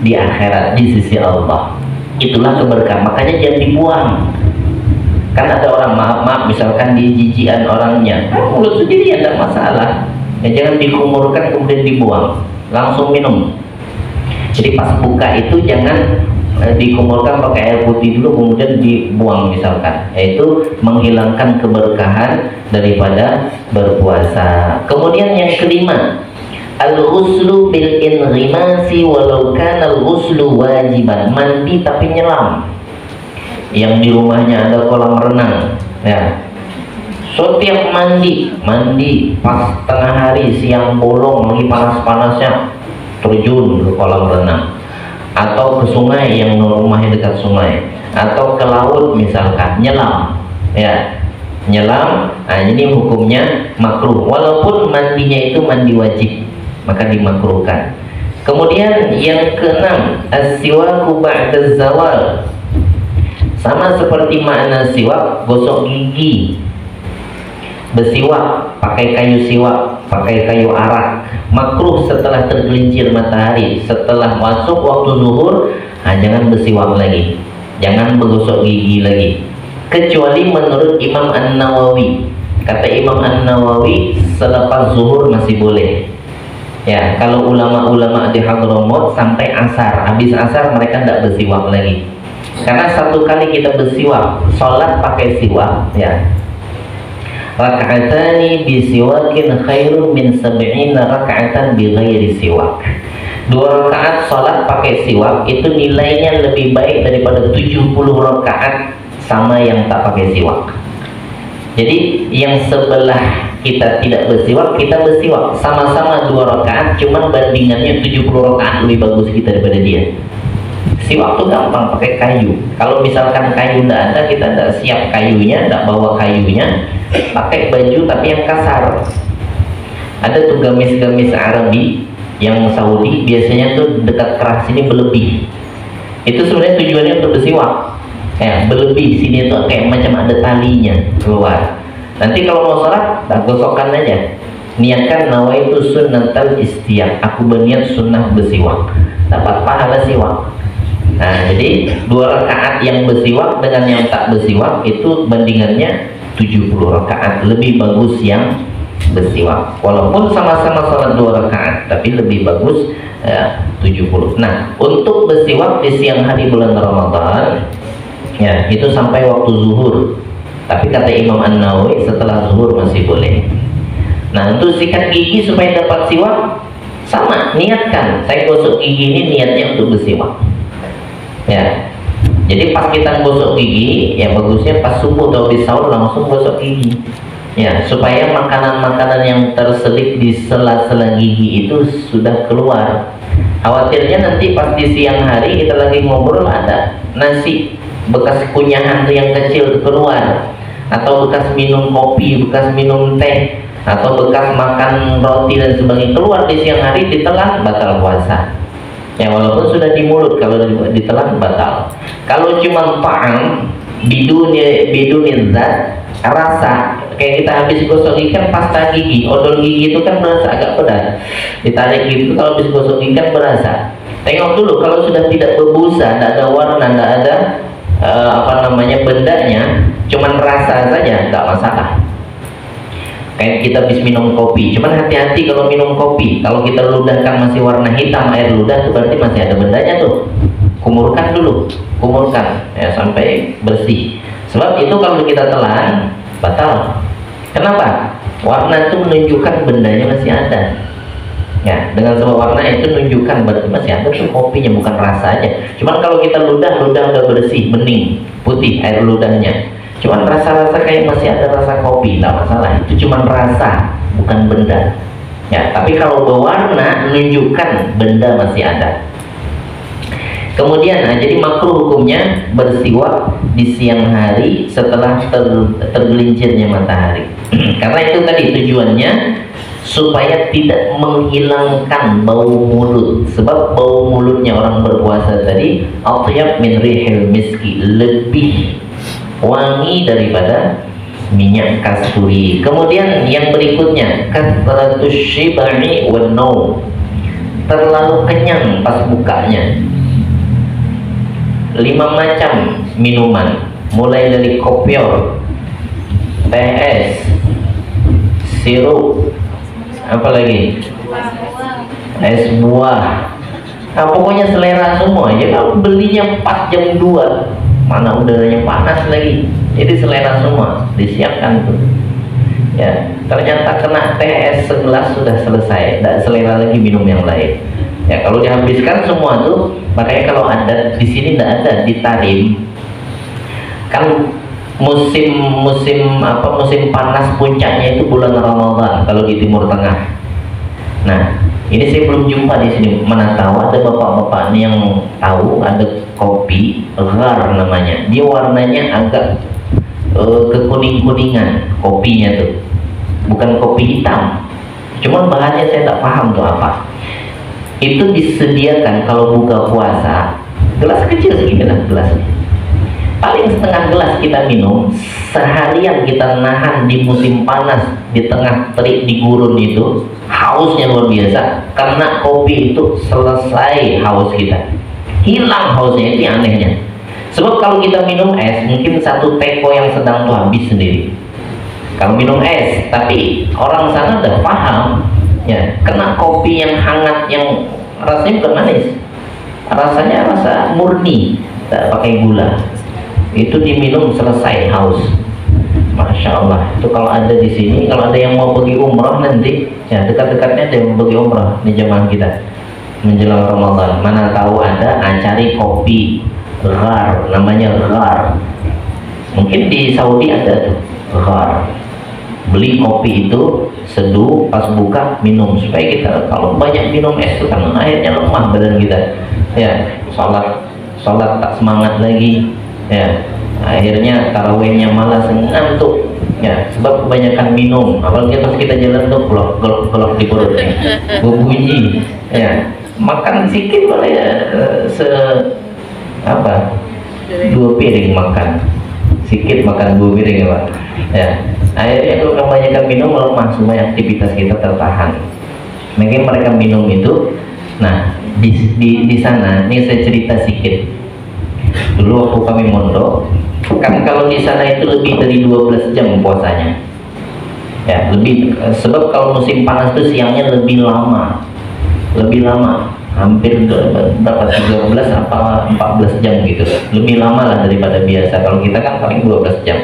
Di akhirat di sisi Allah itulah keberkahan. Makanya jangan dibuang. Kan ada orang maaf misalkan di jijian orangnya, mulut sendiri tidak masalah. Ya jangan dikumurkan kemudian dibuang, langsung minum. Jadi pas buka itu jangan dikumurkan pakai air putih dulu kemudian dibuang misalkan, yaitu menghilangkan keberkahan daripada berpuasa. Kemudian yang kelima, al-ghuslu bil inghimasi walau kana al-ghuslu wajiban, mandi tapi nyelam. Yang di rumahnya ada kolam renang, ya, setiap mandi pas tengah hari, siang bolong lagi panas-panasnya terjun ke kolam renang, atau ke sungai yang rumahnya dekat sungai, atau ke laut misalkan, nyelam, ya, nyelam. Nah, ini hukumnya makruh walaupun mandinya itu mandi wajib, maka dimakruhkan. Kemudian yang keenam, as-siwaku ba'da zawal, sama seperti makna siwak, gosok gigi, bersiwak pakai kayu siwak, pakai kayu arak, makruh setelah tergelincir matahari. Setelah masuk waktu zuhur, jangan bersiwak lagi, jangan bergosok gigi lagi, kecuali menurut Imam An-Nawawi. Kata Imam An-Nawawi, selepas zuhur masih boleh. Ya, kalau ulama-ulama di Hadramaut sampai asar, habis asar mereka tidak bersiwak lagi. Karena satu kali kita bersiwak, sholat pakai siwak, ya, raka'atani bisiwakin khairun min sab'ina raka'atan bighairi siwak. 2 rakaat sholat pakai siwak itu nilainya lebih baik daripada 70 rakaat sama yang tak pakai siwak. Jadi yang sebelah kita tidak bersiwak, kita bersiwak, sama-sama 2 rakaat, cuman bandingannya 70 rakaat lebih bagus kita daripada dia. Siwak tuh gampang, pakai kayu. Kalau misalkan kayu tidak ada, kita tidak siap kayunya, tidak bawa kayunya, pakai baju tapi yang kasar. Ada tuh gamis-gamis Arabi yang Saudi, biasanya tuh dekat keras sini berlebih. Itu sebenarnya tujuannya untuk bersiwak, ya, berlebih sini tuh kayak macam ada talinya keluar. Nanti kalau mau sholat, gosokkan aja, niatkan nawaitu sunnatal istiyaq, aku berniat sunnah bersiwak, dapat pahala siwak. Nah, jadi 2 rakaat yang bersiwak dengan yang tak bersiwak itu bandingannya 70 rakaat. Lebih bagus yang bersiwak. Walaupun sama-sama salat 2 rakaat, tapi lebih bagus 70. Nah, untuk bersiwak di siang hari bulan Ramadan, ya itu sampai waktu zuhur. Tapi kata Imam An-Nawawi setelah zuhur masih boleh. Nah, untuk sikat gigi supaya dapat siwak, sama, niatkan. Saya gosok gigi ini niatnya untuk bersiwak. Ya, jadi pas kita gosok gigi, ya bagusnya pas subuh atau di sahur langsung gosok gigi. Ya, supaya makanan-makanan yang terselip di sela-sela gigi itu sudah keluar. Khawatirnya nanti pas di siang hari kita lagi ngobrol ada nasi bekas kunyahan yang kecil keluar, atau bekas minum kopi, bekas minum teh, atau bekas makan roti dan sebagainya keluar di siang hari, ditelan batal puasa. Ya, walaupun sudah di mulut, kalau ditelan batal. Kalau cuma ta'am biduni zat, rasa, kayak kita habis gosok gigi kan pasta gigi, odol gigi itu kan berasa agak pedas, ditarik gitu, kalau habis gosok gigi kan berasa. Tengok dulu, kalau sudah tidak berbusa, tidak ada warna, tidak ada bendanya, cuman rasa saja, nggak masalah. Kayak kita habis minum kopi, cuman hati-hati kalau minum kopi, kalau kita ludahkan masih warna hitam air ludah, itu berarti masih ada bendanya tuh. Kumurkan dulu, kumurkan ya sampai bersih. Sebab itu kalau kita telan batal. Kenapa? Warna itu menunjukkan bendanya masih ada. Ya, dengan sebab warna itu menunjukkan berarti masih ada tuh kopinya, bukan rasanya. Cuman kalau kita ludah udah bersih, bening, putih air ludahnya. Cuman rasa-rasa kayak masih ada rasa kopi, nggak masalah. Itu cuman rasa, bukan benda. Ya, tapi kalau berwarna menunjukkan benda masih ada. Kemudian, jadi makruh hukumnya bersiwak di siang hari setelah tergelincirnya matahari. Karena itu tadi tujuannya supaya tidak menghilangkan bau mulut. Sebab bau mulutnya orang berpuasa tadi atyab min rihil miski, lebih wangi daripada minyak kasturi. Kemudian yang berikutnya, kathratus syib'i wan naum, terlalu kenyang pas bukanya. 5 macam minuman, mulai dari kopior, teh es, sirup, apalagi es buah. Nah, pokoknya selera semua. Jadi kalau belinya pas jam 2, mana udaranya panas lagi, jadi selera semua disiapkan tuh. Ya, ternyata kena teh es segelas sudah selesai, tidak selera lagi minum yang lain. Ya, kalau dihabiskan semua tuh, makanya kalau ada di sini tidak ada di Tarim, kan musim panas puncaknya itu bulan Ramadan kalau di Timur Tengah. Nah, ini saya belum jumpa di sini. Mana tahu ada bapak-bapak ini yang tahu ada kopi ghar namanya. Dia warnanya agak kekuning-kuningan kopinya tuh. Bukan kopi hitam. Cuman bahannya saya tak paham tuh apa. Itu disediakan kalau buka puasa, gelas kecil segini lah gelasnya. Paling setengah gelas kita minum. Seharian kita nahan di musim panas, di tengah terik di gurun itu, hausnya luar biasa. Karena kopi itu selesai haus kita, hilang hausnya. Itu anehnya. Sebab kalau kita minum es, mungkin satu teko yang sedang tuh habis sendiri. Kalau minum es, tapi orang sana udah paham, ya, kena kopi yang hangat, yang rasanya bukan manis, rasanya rasa murni, tak pakai gula. Itu diminum selesai haus. Masya Allah. Itu kalau ada di sini, kalau ada yang mau pergi umrah nanti, ya dekat-dekatnya ada yang pergi umrah di jamaah kita menjelang Ramadan. Mana tahu ada, cari kopi ghar, namanya ghar. Mungkin di Saudi ada tuh ghar. Beli kopi itu, seduh, pas buka minum, supaya kita kalau banyak minum es itu kan akhirnya lemah badan kita. Ya, sholat tak semangat lagi. Ya, akhirnya tarawihnya malas, ngantuk. Ya, sebab kebanyakan minum. Apalagi pas kita jalan tuh golok di perutnya, berbunyi. Ya, makan sedikit boleh dua piring makan. Sedikit makan 2 piring ya Pak. Ya, akhirnya kalau kebanyakan minum lemah, semua aktivitas kita tertahan. Mungkin mereka minum itu. Nah, di sana, ini saya cerita sedikit. Dulu waktu kami mondok, kan kalau di sana itu lebih dari 12 jam puasanya. Ya, lebih, sebab kalau musim panas itu siangnya lebih lama. Hampir berapa, 13 apa 14 jam gitu. Lebih lama lah daripada biasa. Kalau kita kan paling 12 jam.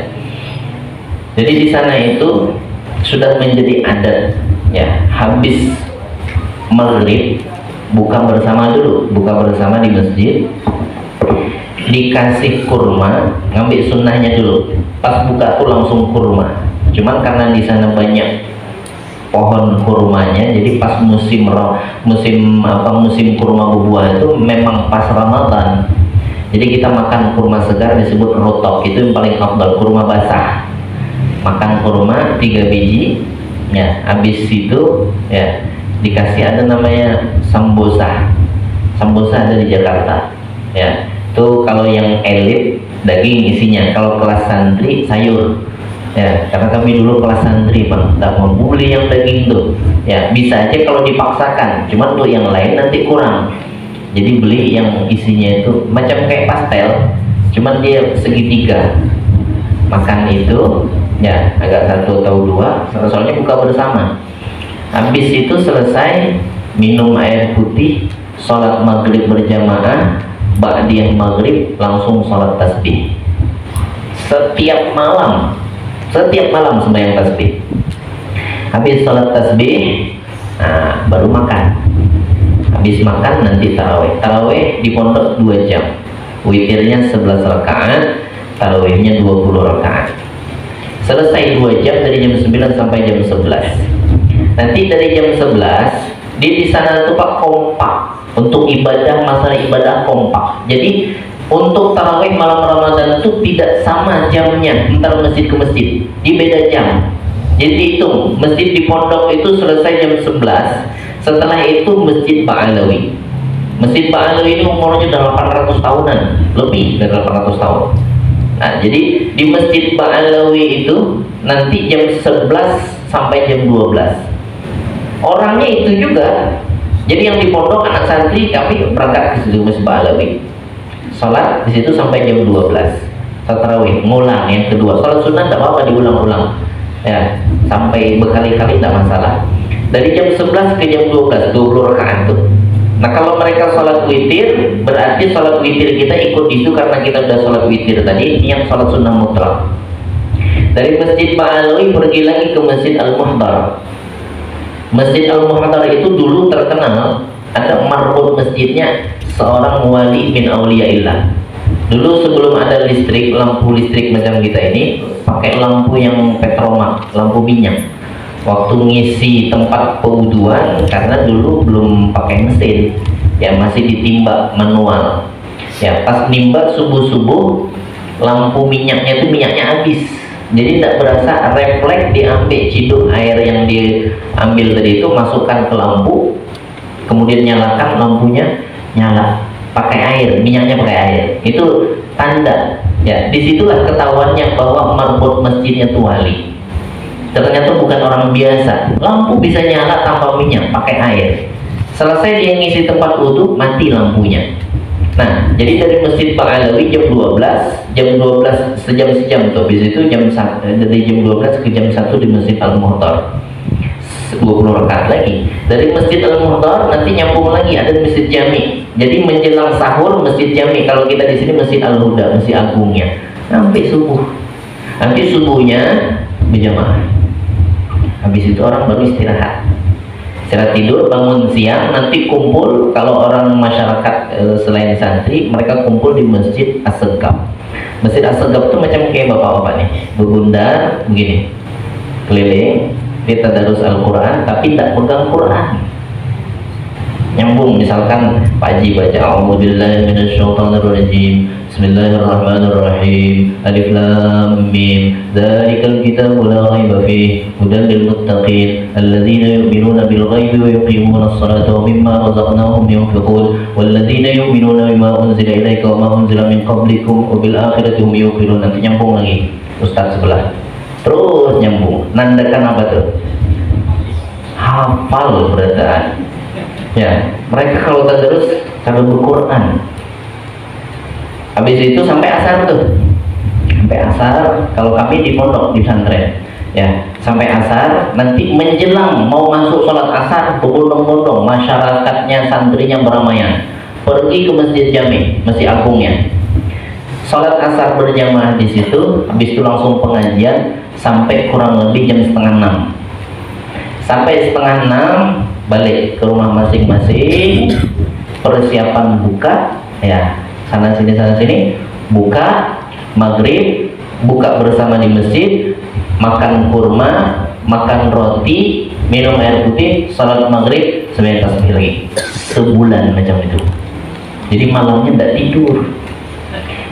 Jadi di sana itu sudah menjadi adat, ya, habis maghrib buka bersama di masjid, dikasih kurma, ngambil sunnahnya dulu. Pas buka tuh langsung kurma. Cuman karena di sana banyak pohon kurmanya, jadi pas musim kurma berbuah itu memang pas Ramadan. Jadi kita makan kurma segar disebut rotok, itu yang paling afdal, kurma basah. Makan kurma 3 biji, ya, habis itu ya dikasih ada namanya sambosa ada di Jakarta, ya. Itu kalau yang elit daging isinya, kalau kelas santri sayur, ya, karena kami dulu kelas santri bang, tidak mau beli yang daging tuh, ya, bisa aja kalau dipaksakan, cuman untuk yang lain nanti kurang, jadi beli yang isinya itu macam kayak pastel, cuman dia segitiga. Makan itu, ya, agak 1 atau 2, soalnya buka bersama. Habis itu selesai minum air putih, sholat maghrib berjamaah, ba'diyah maghrib langsung sholat tasbih. Setiap malam sembahyang tasbih. Habis sholat tasbih, nah, baru makan. Habis makan nanti taraweh di pondok 2 jam, witirnya 11 rakaat, tarawehnya 20 rakaat. Selesai 2 jam dari jam 9 sampai jam 11. Nanti dari jam 11 di sana tuh Pak kompak untuk ibadah, masalah ibadah kompak. Jadi untuk tarawih malam Ramadan itu tidak sama jamnya antara masjid ke masjid, di beda jam. Jadi itu masjid di pondok itu selesai jam 11. Setelah itu masjid Ba'alawi. Masjid Ba'alawi ini umurnya udah 800 tahunan, lebih dari 800 tahun. Nah, jadi di masjid Ba'alawi itu nanti jam 11 sampai jam 12. Orangnya itu juga. Jadi yang di pondok anak santri kami berangkat ke situ Masjid Ba'alawi. Salat di situ sampai jam 12. Tarawih, ngulang yang kedua. Salat sunnah tidak apa-apa diulang-ulang. Ya, sampai berkali-kali tidak masalah. Dari jam 11 ke jam 12, 20 rakaat tuh. Nah, kalau mereka sholat witir, berarti sholat witir kita ikut itu karena kita sudah sholat witir tadi, yang sholat sunnah mutlak. Dari Masjid Ba'alawi pergi lagi ke Masjid Al-Muhdar. Masjid Al-Muhdar itu dulu terkenal, ada marbot masjidnya seorang wali min auliyaillah. Dulu sebelum ada listrik, lampu listrik macam kita ini, pakai lampu yang petromak, lampu minyak. Waktu ngisi tempat pewuduan, karena dulu belum pakai mesin, ya masih ditimbak manual. Ya pas nimbak subuh-subuh, lampu minyaknya itu minyaknya habis, jadi tidak berasa, refleks diambil ciduk air yang diambil tadi itu, masukkan ke lampu, kemudian nyalakan lampunya, nyala, pakai air, minyaknya pakai air. Itu tanda, ya disitulah ketahuannya bahwa marbot masjidnya itu wali. Ternyata bukan orang biasa, lampu bisa nyala tanpa minyak, pakai air. Selesai dia ngisi tempat wudhu, mati lampunya. Nah, jadi dari Masjid Ba'alawi jam 12 sejam tuh. Habis itu dari jam 12 ke jam 1 di Masjid Al-Muhdar. 20 rakaat lagi. Dari Masjid Al-Muhdar nanti nyambung lagi ada Masjid Jami. Jadi menjelang sahur Masjid Jami, kalau kita di sini Masjid Al-Huda, Masjid Agungnya. Sampai subuh. Nanti subuhnya berjamaah. Habis itu orang baru istirahat tidur, bangun siang, nanti kumpul. Kalau orang masyarakat selain santri, mereka kumpul di Masjid As-Segaf. Masjid As-Segaf itu macam kayak bapak-bapak nih, berbundar begini, keliling, kita tadarus Al-Quran, tapi tidak pegang Quran. Nyambung, misalkan Pak Haji baca A'udzubillahi minasyaitonirrajim, Bismillahirrahmanirrahim, Alif Lam Mim, Dzalikal kitabu la raiba fihi, hudan lil muttaqin, alladzina yu'minuna bil ghaibi wa yuqimuna as-salata wa mimma razaqnahum yunfiqun, walladzina yu'minuna bima unzila ilaika wa ma unzila min qablikum wa bil akhirati hum yuqinun. Nanti nyambung lagi ustaz sebelah. Terus nyambung. Nandakan apa tuh? Hafal berataan. Ya, mereka kalau tadarus kalau berquran. Habis itu sampai asar tuh, sampai asar. Kalau kami di pondok di pesantren, ya sampai asar. Nanti menjelang mau masuk sholat asar, berbondong-bondong masyarakatnya, santrinya beramaian pergi ke masjid Jami, masjid agungnya. Sholat asar berjamaah di situ, habis itu langsung pengajian sampai kurang lebih jam setengah 6. Sampai setengah 6 balik ke rumah masing-masing, persiapan buka, ya sana sini buka, maghrib buka bersama di masjid, makan kurma, makan roti, minum air putih, salat maghrib, sampai tasbih lagi. Sebulan macam itu. Jadi malamnya tidak tidur.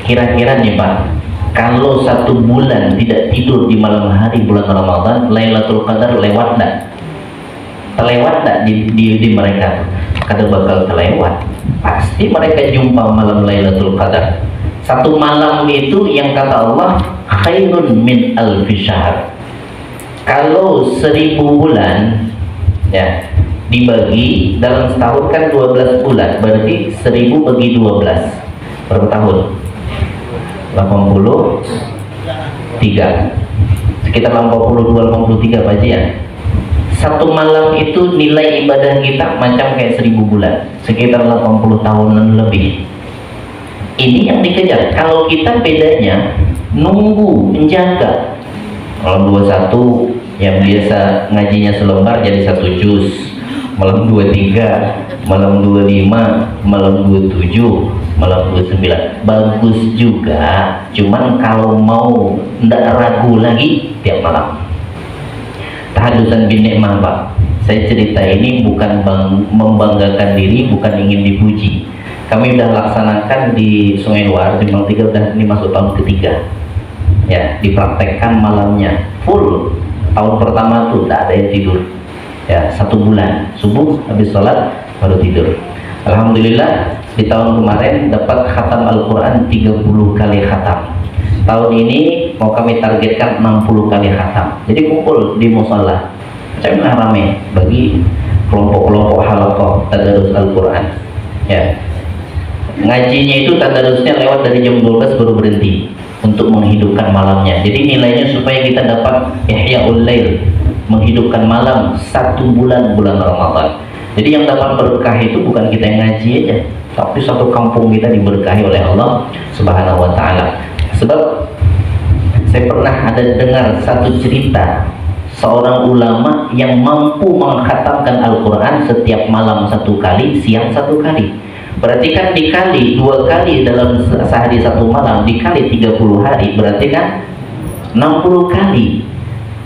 Kira-kira nih Pak, kalau 1 bulan tidak tidur di malam hari bulan Ramadan, Lailatul Qadar lewat enggak? Terlewat enggak di mereka? Kada bakal terlewat. Pasti mereka jumpa malam Lailatul Qadar. 1 malam itu yang kata Allah khairun min alfi syahr. Kalau 1000 bulan ya dibagi dalam setahun kan 12 bulan, berarti 1000 bagi 12 berapa tahun? 83, sekitar 82-83 Pak Haji ya. 1 malam itu nilai ibadah kita macam kayak 1000 bulan, sekitar 80 tahunan lebih. Ini yang dikejar. Kalau kita bedanya nunggu, menjaga. Malam 21 yang biasa ngajinya selembar jadi 1 juz, malam 23, malam 25, malam 27, malam 29 bagus juga. Cuman kalau mau ndak ragu lagi tiap malam. Tahadusan bin Ni'mah Pak, saya cerita ini bukan membanggakan diri, bukan ingin dipuji. Kami udah laksanakan di Sungai Luar, Timbang 3 udah ini masuk tahun ketiga. Ya, dipraktekkan malamnya full. Tahun pertama tuh tidak ada yang tidur. Ya, 1 bulan subuh habis sholat baru tidur. Alhamdulillah di tahun kemarin dapat khatam Al-Quran 30 kali khatam. Tahun ini mau kami targetkan 60 kali khatam. Jadi kumpul di mushola, macamlah rame bagi kelompok-kelompok halaqah tadarus Al-Quran. Ya, ngajinya itu tadarusnya lewat dari jam 12 baru berhenti untuk menghidupkan malamnya. Jadi nilainya supaya kita dapat ihya'ul lail, menghidupkan malam 1 bulan Ramadan. Jadi yang dapat berkah itu bukan kita yang ngaji aja, tapi satu kampung kita diberkahi oleh Allah Subhanahu wa taala. Sebab saya pernah ada dengar satu cerita seorang ulama yang mampu mengkhatamkan Al-Quran setiap malam 1 kali, siang 1 kali. Berarti kan dikali 2 kali dalam sehari 1 malam, dikali 30 hari, berarti kan 60 kali.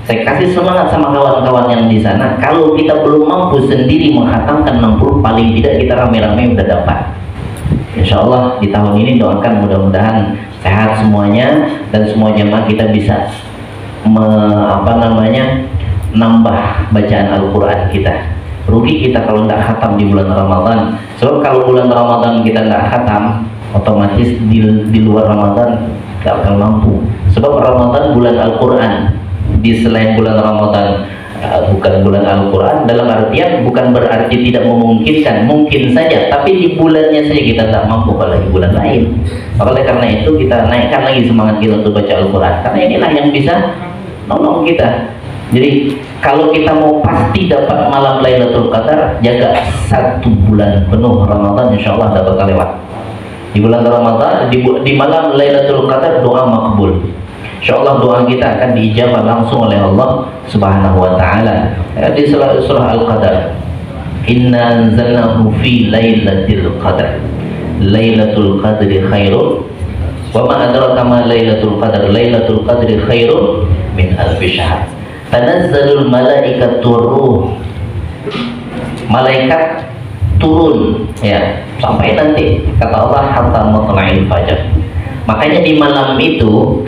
Saya kasih semangat sama kawan-kawan yang di sana. Kalau kita belum mampu sendiri menghatamkan 60, paling tidak kita rame-rame udah dapat. Insya Allah di tahun ini doakan mudah-mudahan sehat semuanya dan semua jemaah kita bisa nambah bacaan Al-Quran kita. Rugi kita kalau tidak khatam di bulan Ramadan. Sebab kalau bulan Ramadan kita tidak khatam, otomatis di luar Ramadan tidak akan mampu. Sebab Ramadan bulan Al-Quran. Di selain bulan Ramadan bukan bulan Al-Quran, dalam artian bukan berarti tidak memungkinkan, mungkin saja, tapi di bulannya saja kita tak mampu, apalagi bulan lain. Oleh karena itu kita naikkan lagi semangat kita untuk baca Al-Quran, karena inilah yang bisa nolong kita. Jadi kalau kita mau pasti dapat malam Lailatul Qadar, jaga 1 bulan penuh Ramadan, insya Allah dapat lewat. Di bulan Ramadan, di malam Lailatul Qadar doa makbul. Insya Allah doa kita akan diijabah langsung oleh Allah Subhanahu wa taala. Di surah Al-Qadar, inna anzalnahu fi lailatul qadar. Lailatul qadri khairun wa ma adraka ma lailatul qadar. Lailatul qadri khairun min alfi syahr. Tanazzalul malaikatu ruh. Malaikat turun ya sampai nanti kata Allah hatta matla'il fajar. Makanya di malam itu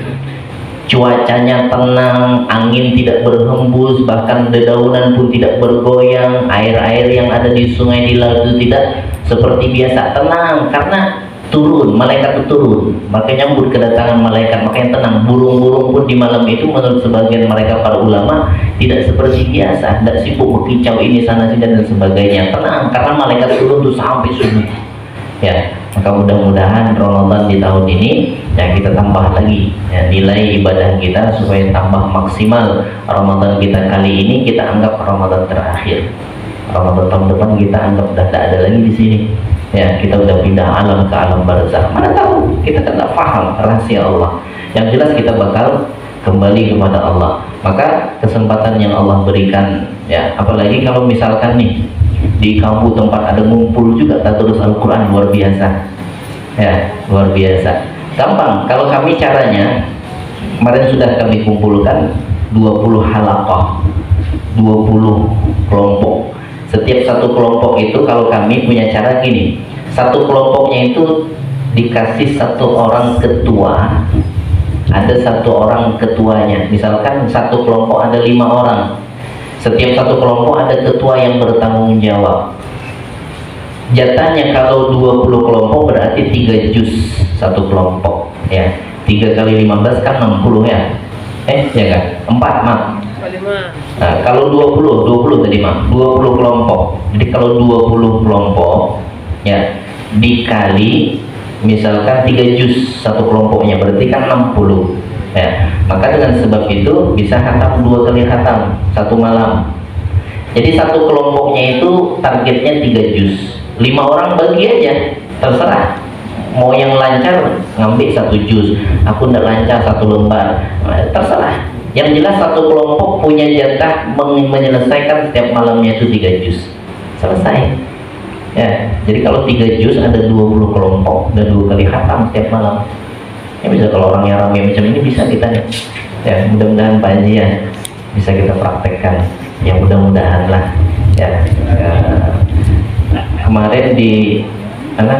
cuacanya tenang, angin tidak berhembus, bahkan dedaunan pun tidak bergoyang, air-air yang ada di sungai, di laut itu tidak seperti biasa, tenang karena turun, malaikat itu turun, makanya nyambut kedatangan malaikat, makanya tenang. Burung-burung pun di malam itu menurut sebagian mereka para ulama tidak seperti biasa, tidak sibuk berkicau ini sana sini dan sebagainya, tenang karena malaikat turun tuh sampai subuh. Ya, maka mudah-mudahan Ramadan di tahun ini ya kita tambah lagi ya, nilai ibadah kita supaya tambah maksimal. Ramadan kita kali ini kita anggap Ramadan terakhir. Ramadan tahun depan kita anggap udah tidak ada lagi di sini. Ya, kita udah pindah alam ke alam barzakh. Mana tahu, kita kan tidak paham rahasia Allah. Yang jelas kita bakal kembali kepada Allah. Maka kesempatan yang Allah berikan ya, apalagi kalau misalkan nih di kampung tempat ada ngumpul juga tadarus Al-Quran, luar biasa ya, luar biasa gampang. Kalau kami caranya kemarin sudah kami kumpulkan 20 halaqah, 20 kelompok. Setiap satu kelompok itu kalau kami punya cara gini, satu kelompoknya itu dikasih satu orang ketua, ada satu orang ketuanya. Misalkan satu kelompok ada 5 orang, setiap satu kelompok ada ketua yang bertanggung jawab. Jatahnya kalau 20 kelompok berarti 3 juz satu kelompok ya. 3 kali 15 kan 60 ya. Ya kan? 4 maaf. Nah, kalau 20 tadi mah 20 kelompok. Jadi kalau 20 kelompok ya dikali misalkan 3 juz satu kelompoknya berarti kan 60 ya. Maka dengan sebab itu bisa khatam 2 kali khatam satu malam. Jadi satu kelompoknya itu targetnya 3 juz. 5 orang bagi aja, terserah. Mau yang lancar ngambil 1 juz, aku ndak lancar 1 lembar, terserah. Yang jelas satu kelompok punya jatah menyelesaikan setiap malamnya itu 3 juz, selesai ya. Jadi kalau 3 juz ada 20 kelompok dan 2 kali khatam setiap malam ya. Bisa kalau orang yang ramai macam ini bisa kita ya, mudah-mudahan Pak Haji ya bisa kita praktekkan ya, mudah-mudahan lah ya. Kemarin di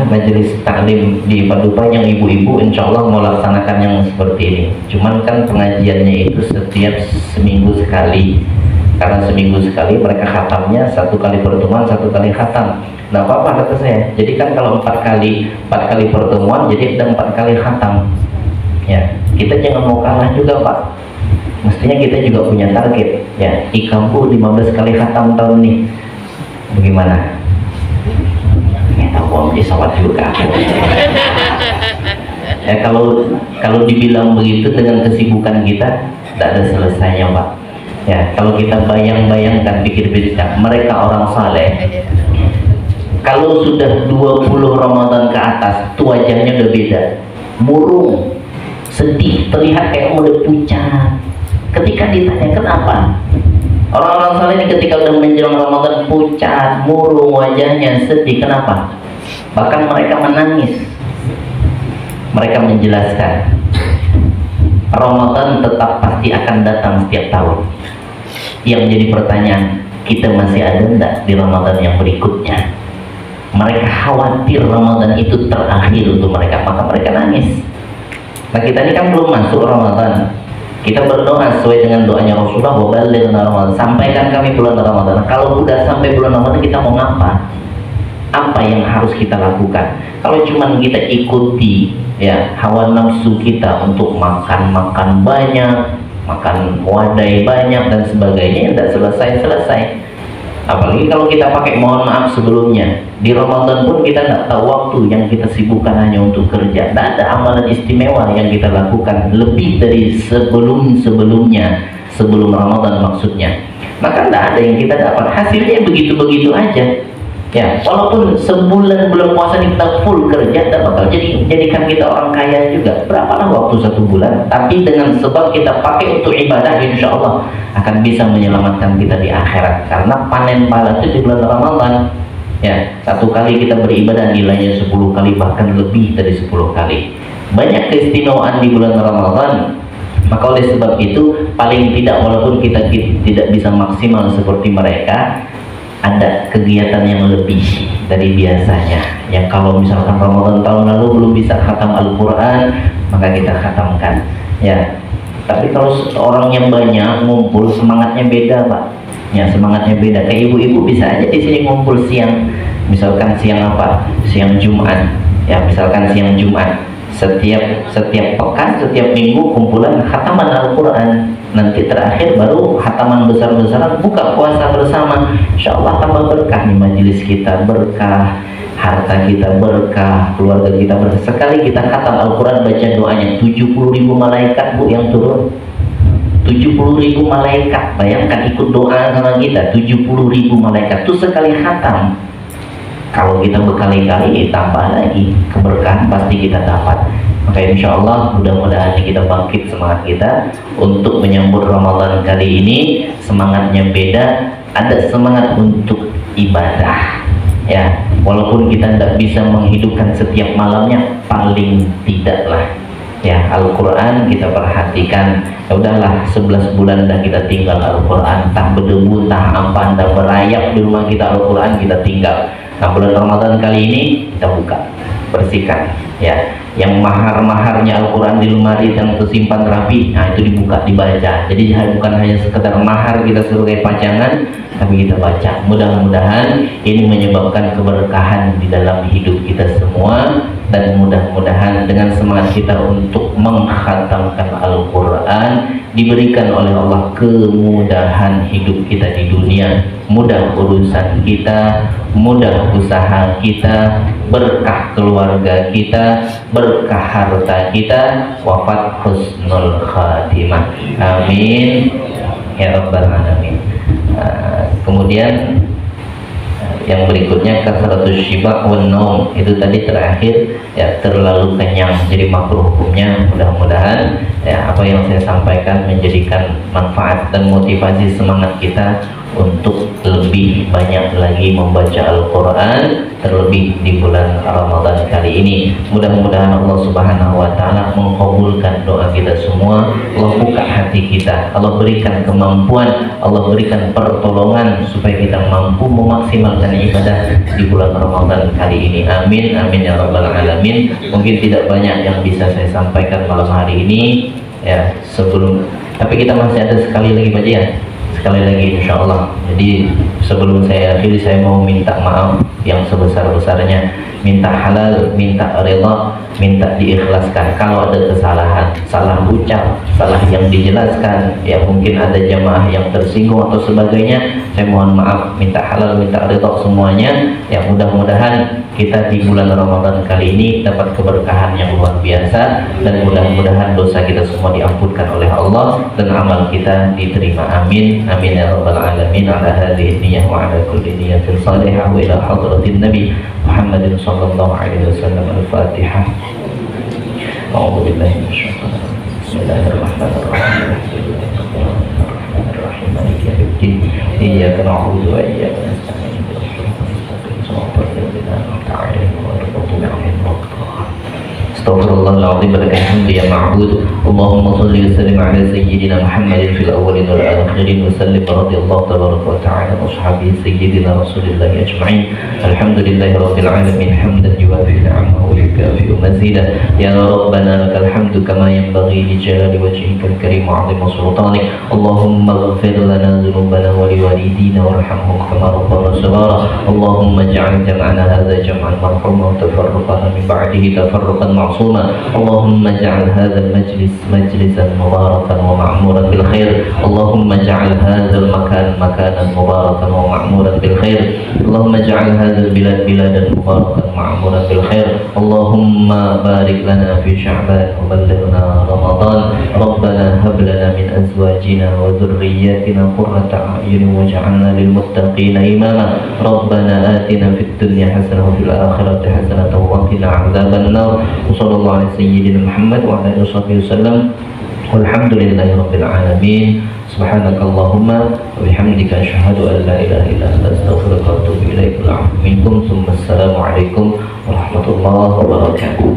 majelis taklim di Padupa yang ibu-ibu insya Allah mau laksanakan yang seperti ini. Cuman kan pengajiannya itu setiap seminggu sekali, karena seminggu sekali mereka khatamnya 1 kali pertemuan 1 kali khatam. Nah apa kata saya, jadi kan kalau 4 kali pertemuan jadi ada 4 kali khatam ya. Kita jangan mau kalah juga Pak, mestinya kita juga punya target ya. Ikampu 15 kali khatam tahun ini bagaimana? Om disawat juga ya. Kalau dibilang begitu dengan kesibukan kita tidak ada selesainya Pak ya. Kalau kita bayangkan pikir-pikir mereka orang saleh, kalau sudah 20 Ramadan ke atas tuh wajahnya udah beda, murung, sedih, terlihat kayak udah pucat. Ketika ditanya kenapa, orang-orang saleh ini ketika udah menjelang Ramadan pucat, murung wajahnya, sedih, kenapa? Bahkan mereka menangis. Mereka menjelaskan Ramadan tetap pasti akan datang setiap tahun. Yang jadi pertanyaan, kita masih ada enggak di Ramadan yang berikutnya? Mereka khawatir Ramadan itu terakhir untuk mereka, maka mereka nangis. Nah kita ini kan belum masuk Ramadan, kita berdoa sesuai dengan doanya Rasulullah, wabaligna Ramadan, sampaikan kami bulan Ramadan. Nah, kalau sudah sampai bulan Ramadan kita mau ngapa? Apa yang harus kita lakukan? Kalau cuma kita ikuti ya hawa nafsu kita untuk makan banyak, makan wadai banyak dan sebagainya, tidak selesai. Apalagi kalau kita pakai mohon maaf sebelumnya di Ramadan pun kita tidak tahu waktu yang kita sibukkan hanya untuk kerja. Tidak ada amalan istimewa yang kita lakukan lebih dari sebelum-sebelumnya, sebelum Ramadan maksudnya. Maka tidak ada yang kita dapat, hasilnya begitu-begitu aja. Ya, walaupun sebulan bulan puasa kita full kerja, tak bakal jadikan kita orang kaya juga. Berapalah waktu 1 bulan, tapi dengan sebab kita pakai untuk ibadah, insya Allah akan bisa menyelamatkan kita di akhirat. Karena panen pahala itu di bulan Ramadan. Ya, 1 kali kita beribadah nilainya 10 kali, bahkan lebih dari 10 kali. Banyak keistimewaan di bulan Ramadan. Maka oleh sebab itu, paling tidak walaupun kita tidak bisa maksimal seperti mereka, ada kegiatan yang lebih dari biasanya. Yang kalau misalkan Ramadan tahun lalu belum bisa khatam Al-Quran, maka kita khatamkan ya. Tapi kalau orangnya banyak ngumpul, semangatnya beda Pak ya, semangatnya beda. Kayak ibu-ibu bisa aja di sini ngumpul siang, misalkan siang apa, siang Jumat ya, misalkan siang Jumat. Setiap pekan, setiap minggu kumpulan khataman Al-Quran. Nanti terakhir baru khataman besar-besaran, buka puasa bersama. Insya Allah tambah berkah nih majelis kita, berkah harta kita berkah, keluarga kita berkah. Sekali kita khatam Al-Quran, baca doanya, 70.000 malaikat Bu yang turun. 70.000 malaikat, bayangkan ikut doa sama kita, 70.000 malaikat itu sekali khatam. Kalau kita berkali-kali, tambah lagi keberkahan pasti kita dapat. Maka insya Allah mudah-mudahan kita bangkit semangat kita untuk menyambut Ramadan kali ini. Semangatnya beda, ada semangat untuk ibadah. Ya, walaupun kita tidak bisa menghidupkan setiap malamnya, paling tidaklah ya Al-Quran kita perhatikan. Ya udahlah, 11 bulan dah kita tinggal Al-Quran, entah berdebu, entah apa, entah berayap di rumah kita, Al-Quran kita tinggal. Nah, bulan Ramadan kali ini kita buka, bersihkan ya, yang mahar-maharnya Al-Quran di lemari yang tersimpan rapi, nah itu dibuka, dibaca. Jadi bukan hanya sekedar mahar kita sebagai pajangan, tapi kita baca. Mudah-mudahan ini menyebabkan keberkahan di dalam hidup kita semua, dan mudah-mudahan dengan semangat kita untuk mengkhatamkan Al-Quran diberikan oleh Allah kemudahan hidup kita di dunia, mudah urusan kita, mudah usaha kita, berkah keluarga kita, berkah harta kita, wafat husnul khatimah. Amin ya rabbal alamin. Kemudian yang berikutnya kasratus syiba wan naum, itu tadi terakhir ya, terlalu kenyang jadi makruh hukumnya. Mudah-mudahan ya apa yang saya sampaikan menjadikan manfaat dan motivasi semangat kita untuk lebih banyak lagi membaca Al-Quran, terlebih di bulan Ramadan kali ini. Mudah-mudahan Allah Subhanahu wa Ta'ala mengabulkan doa kita semua. Allah buka hati kita, Allah berikan kemampuan, Allah berikan pertolongan supaya kita mampu memaksimalkan ibadah di bulan Ramadan kali ini. Amin, amin ya rabbal alamin. Mungkin tidak banyak yang bisa saya sampaikan malam hari ini ya, tapi kita masih ada sekali lagi baca ya, sekali lagi insya Allah. Jadi sebelum saya akhiri, saya mau minta maaf yang sebesar-besarnya, minta halal, minta rela, minta diikhlaskan. Kalau ada kesalahan, salah ucap, salah yang dijelaskan, ya mungkin ada jamaah yang tersinggung atau sebagainya, saya mohon maaf, minta halal, minta rela semuanya. Ya mudah-mudahan kita di bulan Ramadan kali ini dapat keberkahan yang luar biasa, dan mudah-mudahan dosa kita semua diampunkan oleh Allah dan amal kita diterima. Amin, amin ya rabbal alamin. Ala hadhihi niyyah wa ala kulli niyyatin salihah wa ila hadratin Nabi Muhammadin sallallahu alaihi wasallam. Al-Fatihah. A'udzu billahi minasyaitonir rajim. Bismillahirrahmanirrahim. Maliki yaumiddin. Iyyaka na'budu wa iyyaka nasta'in. Astaghfirullahaladzim, walhamdulillah ya ma'bud. Allahumma salli wa sallim ala sayyidina Muhammadin fil awwalin wal akhirin, wa sallim radhiyallahu tabaraka wa ta'ala wa ashabihi sayyidina rasulillahi ajma'in. Alhamdulillahi rabbil alamin, hamdan yuwafi ni'amahu wa yukafi'u mazidah. Ya rabbana lakal hamdu kama yanbaghi li jalali wajhika al-karim wa 'azimi sultanik. Allahumma ighfir lana dhunubana wa liwalidina warhamhum kama rabbana shighara. Allahumma ij'al jam'ana hadha jam'an marhuma wa tafarraqana min ba'dihi tafarruqan ma'suma. اللهم اجعل هذا المجلس مجلسا مباركا ومعمورا بالخير. اللهم اجعل هذا المكان مكانا مباركا ومعمورا بالخير. اللهم اجعل هذا البلاد بلادا مباركا ومعمورا بالخير. اللهم بارك لنا في شعبان وبلغنا رمضان. ربنا هب لنا من ازواجنا وذرياتنا قرة اعين واجعلنا للمتقين اماما. ربنا آتنا في الدنيا حسنة وفي الآخرة حسنة وقنا عذاب النار. وصلى الله على سيدنا محمد وعلى آله وصحبه وسلم. والحمد لله رب العالمين. سبحانك اللهم وبحمدك أشهد أن لا إله إلا أنت أستغفرك وأتوب إليك. العفو منكم ثم السلام عليكم ورحمة الله وبركاته.